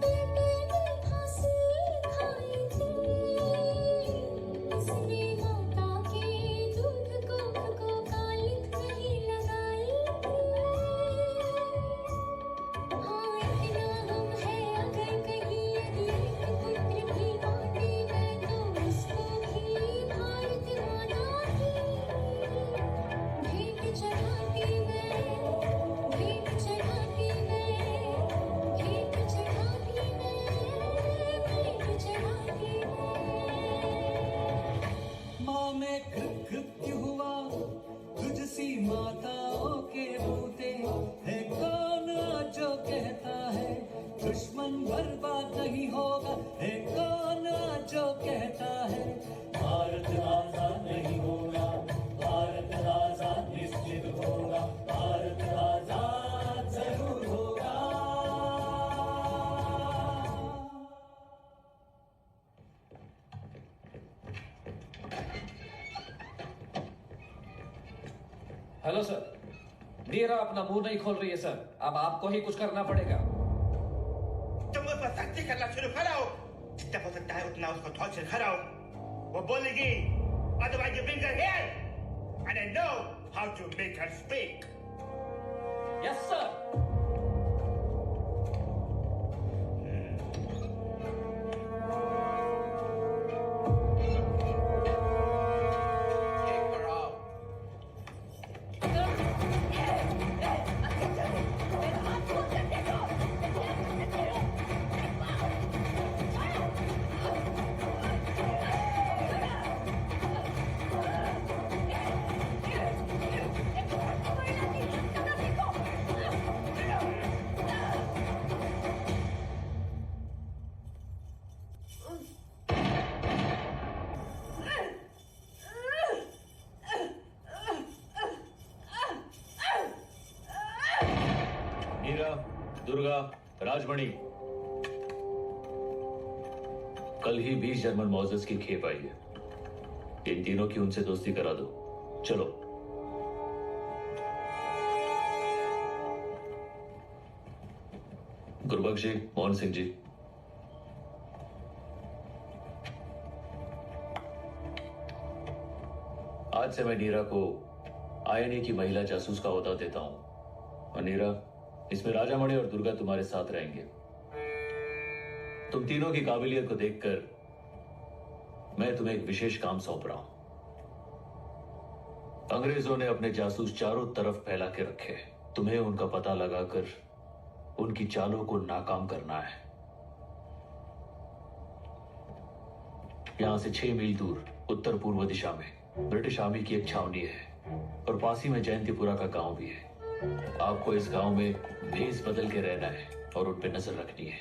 बेटे ने फांसी खाई थी, उसने माता के दूध को कालिक नहीं लगाई थी। हाँ इतना हम है अगर कहीं यदि एक पुत्र भी आते मैं तो उसको भी भारत माता की भेंट चढ़ाती मैं, भेंट चढ़ाती मैं, भेंट चढ़ाती मैं, भेंट चढ़ाती मैं। माँ में कृत्य हुआ तुझसी माताओं के बूते, है कौन जो कहता है दुश्मन बर्बाद नहीं होगा, है कौन जो कहता है भारत आजाद नहीं होगा, भारत आजाद निश्चित होगा, भारत आजाद जरूर होगा। हेलो सर, नीरा अपना मुंह नहीं खोल रही है सर, अब आपको ही कुछ करना पड़ेगा। तुम उस पर सख्ती करना शुरू कराओ, जितना हो सकता है उतना उसको टॉर्चर कराओ। वो बोलेगी, otherwise you bring her here, and I know how to make her speak. Yes sir. Durga, Rajmani, कल ही 20 जर्मन मॉजर्स की खेप आई है। इन तीनों की उनसे दोस्ती करा दो। चलो। गुरबख्श जी, मोहन सिंह जी, आज से मैं नीरा को आईएनए की महिला जासूस का ओहदा देता हूं। और नीरा, इसमें राजामणि और दुर्गा तुम्हारे साथ रहेंगे। तुम तीनों की काबिलियत को देखकर मैं तुम्हें एक विशेष काम सौंप रहा हूं। अंग्रेजों ने अपने जासूस चारों तरफ फैला के रखे। तुम्हें उनका पता लगाकर उनकी चालों को नाकाम करना है। यहां से 6 मील दूर उत्तर पूर्व दिशा में ब्रिटिश आर्मी की एक छावनी है और पास ही में जयंतीपुरा का गांव भी है। आपको इस गांव में भेस बदल के रहना है और उन पर नजर रखनी है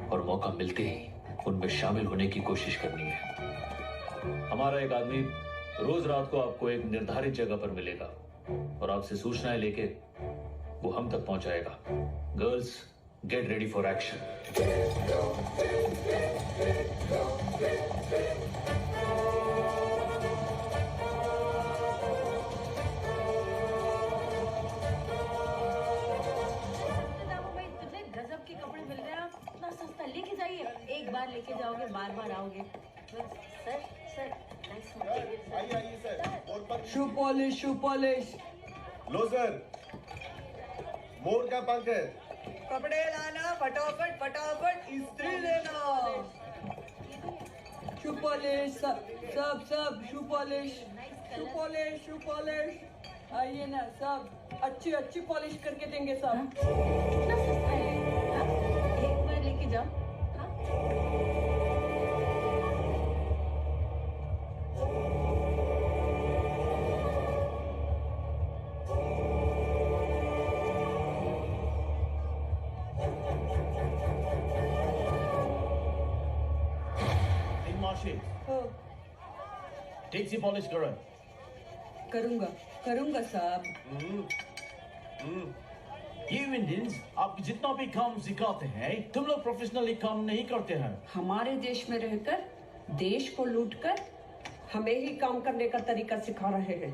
और मौका मिलते ही उनमें शामिल होने की कोशिश करनी है। हमारा एक आदमी रोज रात को आपको एक निर्धारित जगह पर मिलेगा और आपसे सूचनाएं लेके वो हम तक पहुंचाएगा। Girls, get ready for action. गजब के कपड़े मिल रहे हैं, आप इतना सस्ता लेके जाइए। एक बार लेके जाओगे बार बार आओगे। सर सर आइए सर। Shoe polish. लो सर, मोर का पंख है। कपड़े लाना, फटाफट इस्त्री लेना। शू पॉलिश, सब शू पॉलिश। आइए ना सब, अच्छी पॉलिश करके देंगे सब। कितना सस्ता है, एक बार लेके जाओ। ठीक सी पॉलिश करो। करूंगा साहब। ये इंडियंस आपको जितना भी काम सिखाते हैं, तुम लोग प्रोफेशनली काम नहीं करते हैं। हमारे देश में रहकर देश को लूटकर हमें ही काम करने का तरीका सिखा रहे हैं।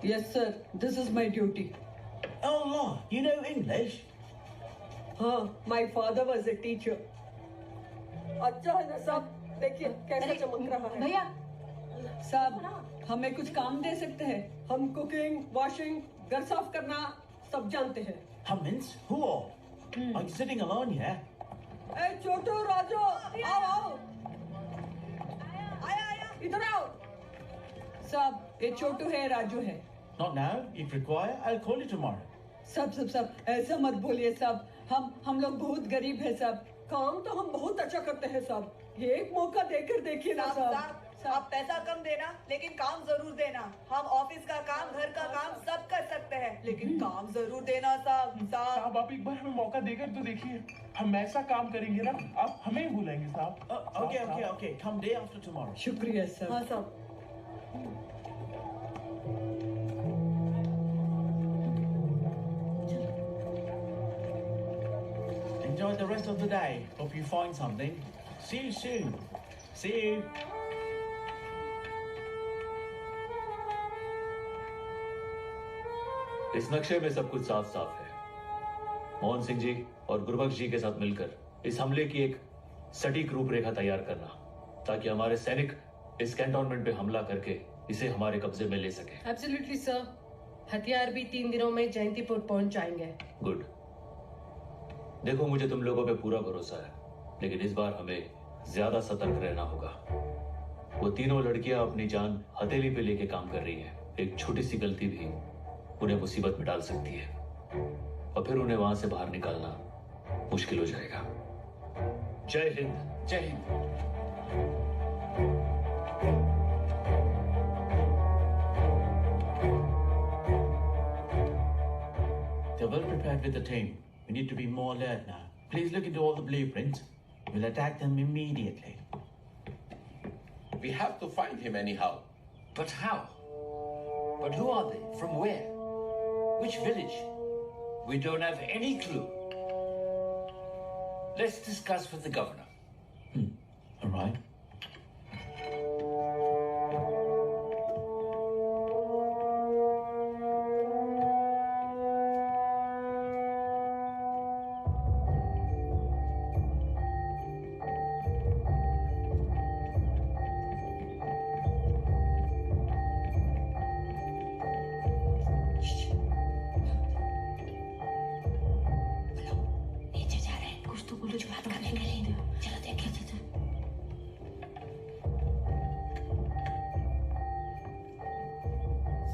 Yes sir, this is my duty. Oh Lord, you know English? हाँ, my father was a teacher. अच्छा है ना साहब, देखिए कैसा चमक रहा है। भैया साहब, हमें कुछ काम दे सकते हैं? हम कुकिंग, वॉशिंग, घर साफ करना सब जानते हैं। Hummins? Who are? Are you sitting alone here? ए छोटू, राजू, आओ। आया, इधर आओ। साहब, ये छोटू है, राजू है। Not now. If require, I'll call you tomorrow. सब ऐसा मत बोलिए साहब। हम लोग बहुत गरीब है साहब। काम तो हम बहुत अच्छा करते हैं साहब। ये एक मौका देकर देखिए ना साहब। आप पैसा कम देना, लेकिन काम जरूर देना। हम ऑफिस का काम, घर का काम सब कर सकते हैं, लेकिन काम जरूर देना साहब। आप एक बार हमें मौका देकर तो देखिए। हम ऐसा काम करेंगे ना, आप हमें ही बुलाएंगे साहब। Okay. Come day after tomorrow. शुक्रिया साहब। हाँ साहब। Enjoy the rest of the day. Hope you find something. See you soon. See you. इस नक्शे में सब कुछ साफ साफ है। मोहन सिंह जी और गुरबख्श जी के साथ मिलकर इस हमले की एक सटीक रूपरेखा तैयार करना, ताकि हमारे सैनिक इस कैंटोनमेंट पे हमला करके इसे हमारे कब्जे में ले सके। Absolutely sir. हथियार भी 3 दिनों में जयंतीपुर पहुंच जाएंगे। गुड। देखो, मुझे तुम लोगों पे पूरा भरोसा है, लेकिन इस बार हमें ज्यादा सतर्क रहना होगा। वो तीनों लड़कियां अपनी जान हथेली पे लेके काम कर रही हैं। एक छोटी सी गलती भी उन्हें मुसीबत में डाल सकती है और फिर उन्हें वहां से बाहर निकालना मुश्किल हो जाएगा। जय हिंद। जय Hind. They're well prepared with the team. We need to be more alert now. Please look into all the blueprints. We'll attack them immediately. We have to find him anyhow. But how? But who are they? From where? Which village? We don't have any clue. Let's discuss with the governor. All right. नीचे जा रहे हैं, कुछ तो बोलो जो बात करने के लिए। चलो देखिए।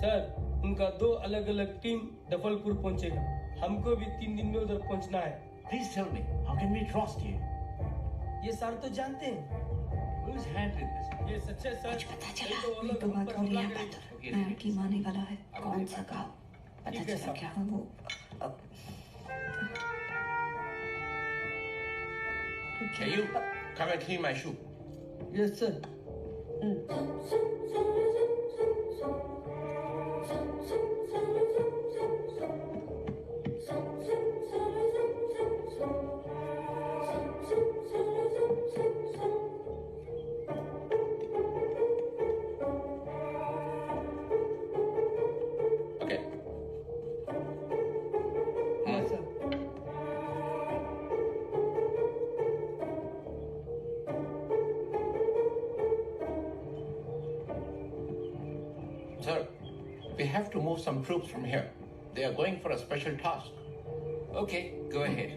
सर, उनका 2 अलग अलग टीम दफलपुर पहुंचेगा। हमको भी 3 दिन में उधर पहुंचना है। Please tell me, how can we trust you? ये सर तो जानते हैं। Who's handling this? ये सच्चे सर। पता चला ये तो बात हो रही है पर मैं टीम आने वाला है। कौन सा गाँव? पता चला क्या वो Can you come and clean my shoe? Yes, sir. Okay. Yes, sir. Sir, we have to move some troops from here. They are going for a special task. Okay, go ahead.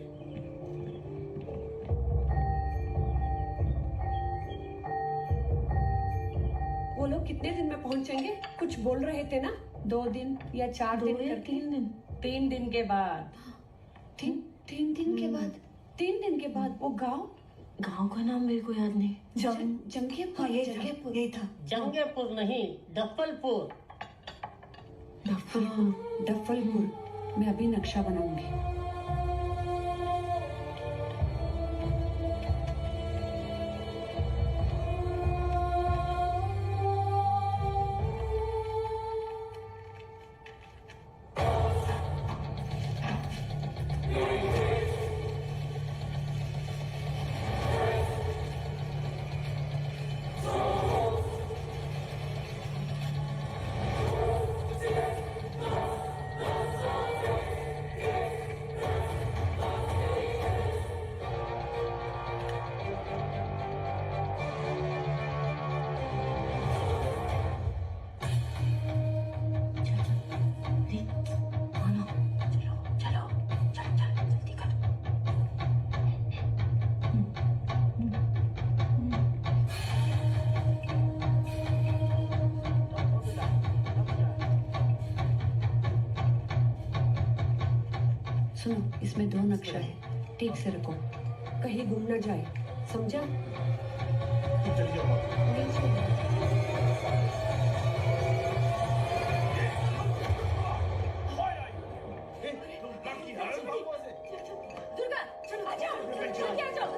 वो लोग कितने दिन में पहुंचेंगे? कुछ बोल रहे थे ना, 2 दिन या 4 दिन या 3 दिन। 3 दिन के बाद। 3 दिन के बाद? 3 दिन के बाद वो गांव का नाम मेरे को याद नहीं। जंगीपुर। ये था। जंगीपुर नहीं, दफलपुर। डफलपुर। मैं अभी नक्शा बनाऊंगी। सुनो, इसमें 2 नक्शा है, ठीक से रखो, कहीं गुम न जाए, समझा? दुर्गा, चलो आ जाओ, जल्दी आ जाओ।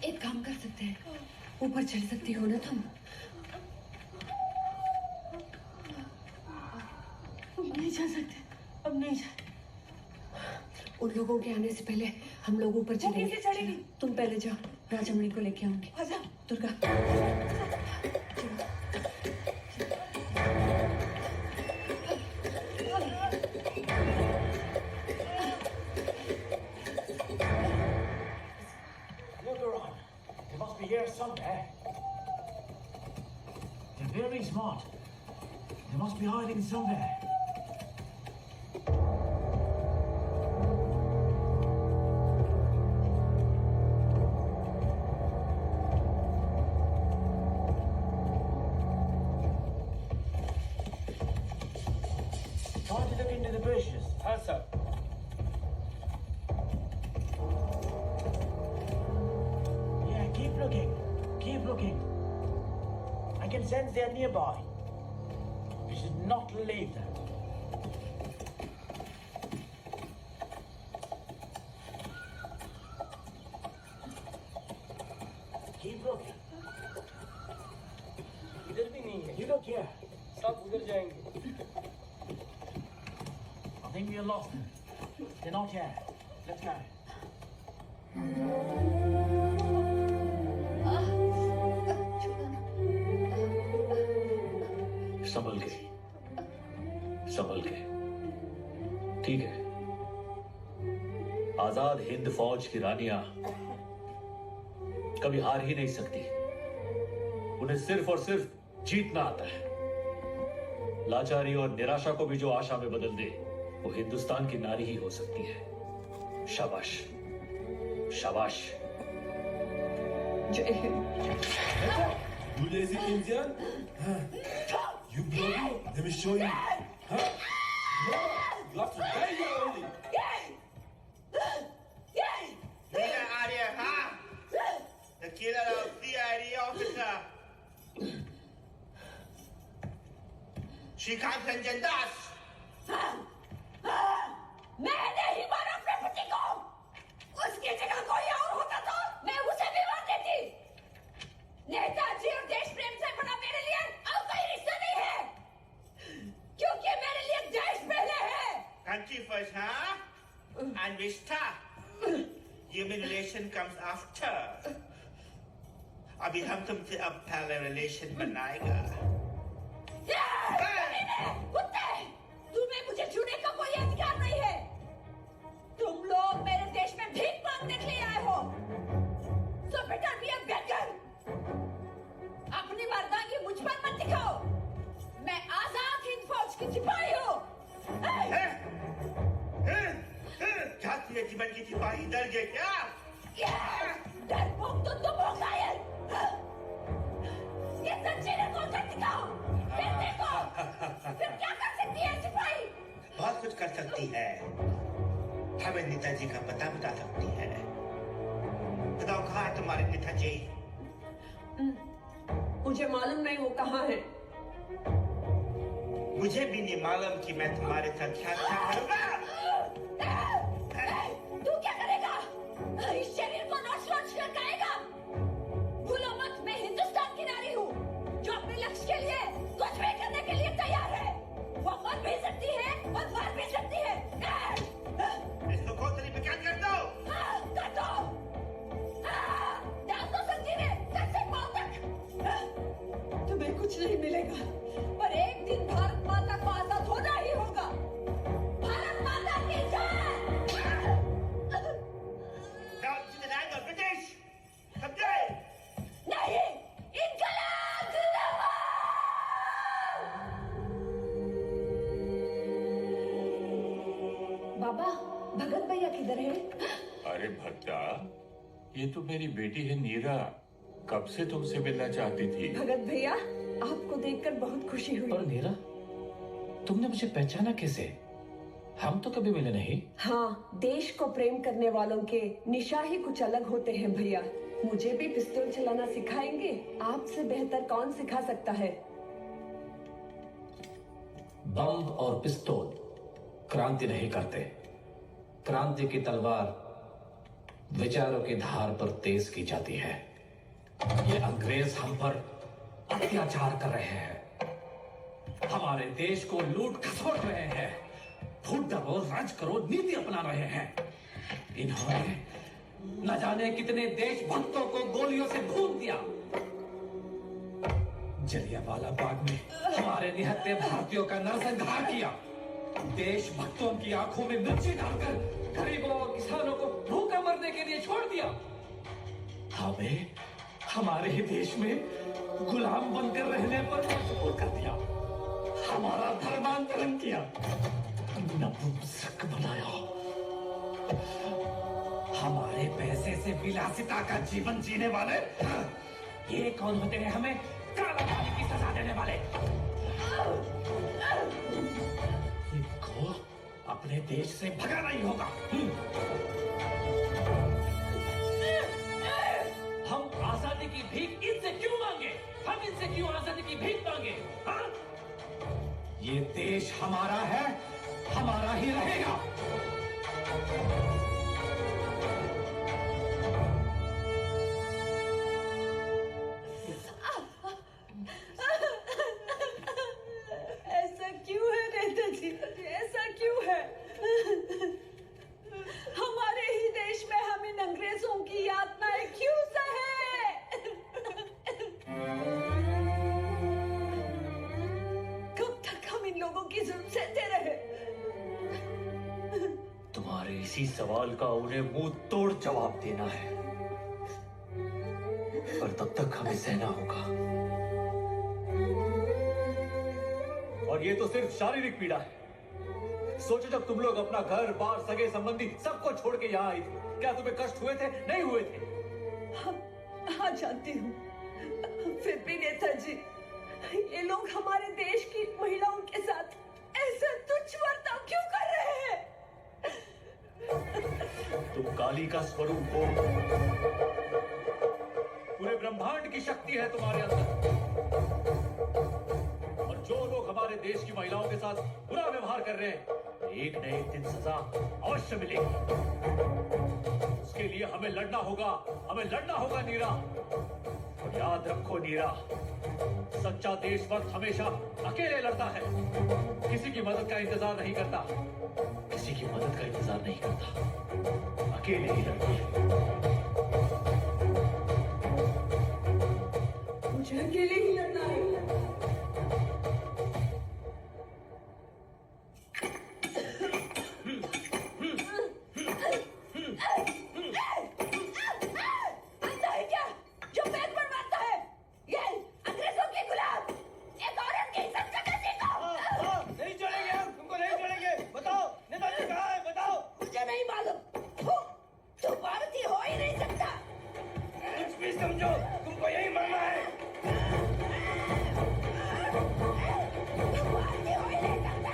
एक काम कर सकते हैं, ऊपर चढ़ सकती हो ना तुम? नहीं जा सकते, अब नहीं जा। उन लोगों के आने से पहले हम लोग ऊपर चलेंगे। कैसे चढ़ेंगी? तुम पहले जाओ, राजामणि को लेके आऊंगी। आजा Durga. Look around. They must be here somewhere. They're very smart. They must be hiding somewhere. Try to look into the bushes. हाँ sir. Yeah, keep looking. Keep looking. I can sense they're nearby. We should not leave them. Keep looking. इधर भी नहीं है। You look here. सब उधर जाएंगे। I think we are lost them. They're not here. Let's go. संभल के, संभल के। ठीक है। आजाद हिंद फौज की रानियां कभी हार ही नहीं सकती। उन्हें सिर्फ और सिर्फ जीतना आता है। लाचारी और निराशा को भी जो आशा में बदल दे, वो हिंदुस्तान की नारी ही हो सकती है। शाबाश, शाबाश। जय Hind. You lazy Indian? Huh? You bloody? Let me show you. Huh? No, you have to die here only. Nina Arya, huh? The killer of CID officer. Shrikant Ranjan Das. मैं नहीं मारा अपने पति को। उसकी जगह कोई और होता तो मैं उसे भी मार देती। नेताजी और देश प्रेम से बड़ा मेरे लिए और कोई रिश्ता नहीं है, क्योंकि मेरे लिए देश पहले है। Country first, huh? And Vista. Human relation comes after. अभी हम तुमसे अब पहले relation बनाएगा। कुत्ते, तुम्हें मुझे छूने का कोई अधिकार नहीं है। तुम लोग मेरे देश में भीख मांगने के लिए आए हो। So better be a beggar. अपनी मर्दानगी मुझ पर मत दिखाओ। मैं आजाद हिंद फौज की सिपाही हूँ। जाती है जीवन की सिपाही डर गए क्या? डरपोक तो तुम हो शायद। ये जंजीरें खोल कर दिखाओ। फिर देखो, फिर क्या कर सकती है सिपाही? बहुत कुछ कर सकती है। हमें नेताजी का पता बता सकती है। बताओ कहाँ है तुम्हारे नेताजी? मुझे मालूम नहीं वो कहाँ है। मुझे भी नहीं मालूम कि मैं तुम्हारे साथ क्या करूँगा। तू क्या करेगा? इस शरीर को नोच कर खाएगा। भूलो मत, मैं हिंदुस्तान की नारी हूँ जो अपने लक्ष्य के लिए कुछ भी करने के लिए तैयार है। वो मर भी सकती है और मार भी सकती है। इसको कोतरी में क्या कर दो? कर दो। डाल दो संजीवे सर से पांव तक। तुम्हें कुछ नहीं मिलेगा, पर एक दिन भारत माता को आजाद होना ही होगा। भारत माता की जय। ब्रिटिश समझे? नहीं, इनकलाब जिंदाबाद। बाबा, भगत भैया किधर है? अरे भक्ता, ये तो मेरी बेटी है नीरा। कब से तुमसे मिलना चाहती थी। भगत भैया, आपको देखकर बहुत खुशी हुई। और नीरा, तुमने मुझे पहचाना कैसे? हम तो कभी मिले नहीं। हाँ, देश को प्रेम करने वालों के निशा ही कुछ अलग होते हैं भैया। मुझे भी पिस्तौल चलाना सिखाएंगे? आपसे बेहतर कौन सिखा सकता है? बम और पिस्तौल क्रांति नहीं करते। क्रांति की तलवार विचारों की धार पर तेज की जाती है। ये अंग्रेज हम पर अत्याचार कर रहे हैं, हमारे देश को लूट खसोट रहे हैं, फूट डरो राज करो नीति अपना रहे हैं। इन्होंने न जाने कितने देशभक्तों को गोलियों से भून दिया। जलियांवाला बाग में हमारे निहत्थे भारतीयों का नरसंहार किया। देशभक्तों की आंखों में मिर्ची डालकर गरीबों और किसानों को भूखा मरने के लिए छोड़ दिया। हमें हमारे ही देश में गुलाम बनकर रहने पर मजबूर कर दिया, हमारा धर्मांतरण किया, नपुंसक बनाया। हमारे पैसे से विलासिता का जीवन जीने वाले ये कौन होते हैं हमें काला पानी की सजा देने वाले? इनको अपने देश से भगाना ही होगा। हम आजादी की भीख इनसे क्यों मांगे? हम इनसे क्यों आजादी की भीख मांगे? हाँ? ये देश हमारा है, हमारा ही रहेगा। ऐसा क्यों है नेताजी? ऐसा क्यों है? हमारे ही देश में हम इन अंग्रेजों की यातनाएं क्यों सहे? कब तक हम इन लोगों की जुल्म सहते रहे? तुम्हारे इसी सवाल का उन्हें मुंह तोड़ जवाब देना है, पर तब तक हमें सहना होगा। और ये तो सिर्फ शारीरिक पीड़ा है। सोचो, जब तुम लोग अपना घर बार सगे संबंधी सबको छोड़ के यहाँ आई थी, क्या तुम्हें कष्ट हुए थे? नहीं हुए थे? हाँ जानती हूँ, फिर भी नेताजी ये लोग हमारे देश की महिलाओं के साथ ऐसा तुच्छ बर्ताव क्यों कर रहे हैं? तुम काली का स्वरूप हो, पूरे ब्रह्मांड की शक्ति है तुम्हारे अंदर, और जो लोग हमारे देश की महिलाओं के साथ बुरा व्यवहार कर रहे हैं, एक न एक दिन सजा अवश्य मिलेगी। उसके लिए हमें लड़ना होगा, हमें लड़ना होगा नीरा। और याद रखो नीरा, सच्चा देशभक्त हमेशा अकेले लड़ता है, किसी की मदद का इंतजार नहीं करता, किसी की मदद का इंतजार नहीं करता, अकेले ही लड़ता है। मुझे अकेले ही लड़ना है। अंधा है क्या जो पेट पर मारता है? ये अंग्रेजों की गुलाम, एक औरत की इज्जत करना सीखो। नहीं छोड़ेंगे हम, तुमको नहीं छोड़ेंगे। बताओ नेताजी कहाँ है? बताओ। मुझे नहीं मालूम। तू भारतीय हो ही नहीं सकता। कुछ भी समझो, तुमको यही मरना है। भारतीय हो ही नहीं सकता।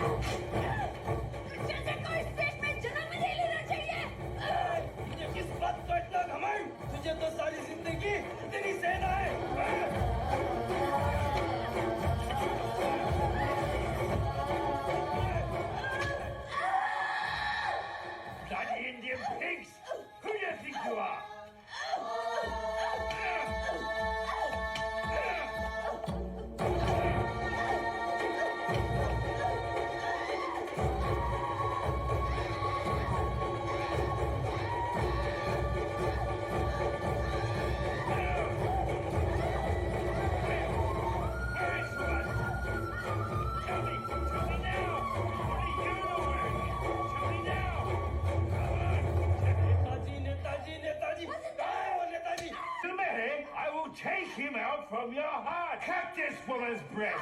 जैसे कोई इस देश में जन्म भी नहीं लेना चाहिए। तुझे किस बात का इतना घमंड? तुझे तो सारी जिंदगी इतनी सहना है। Bloody Indian pigs! Who do you think you are? Take him out from your heart. Cut this woman's breast.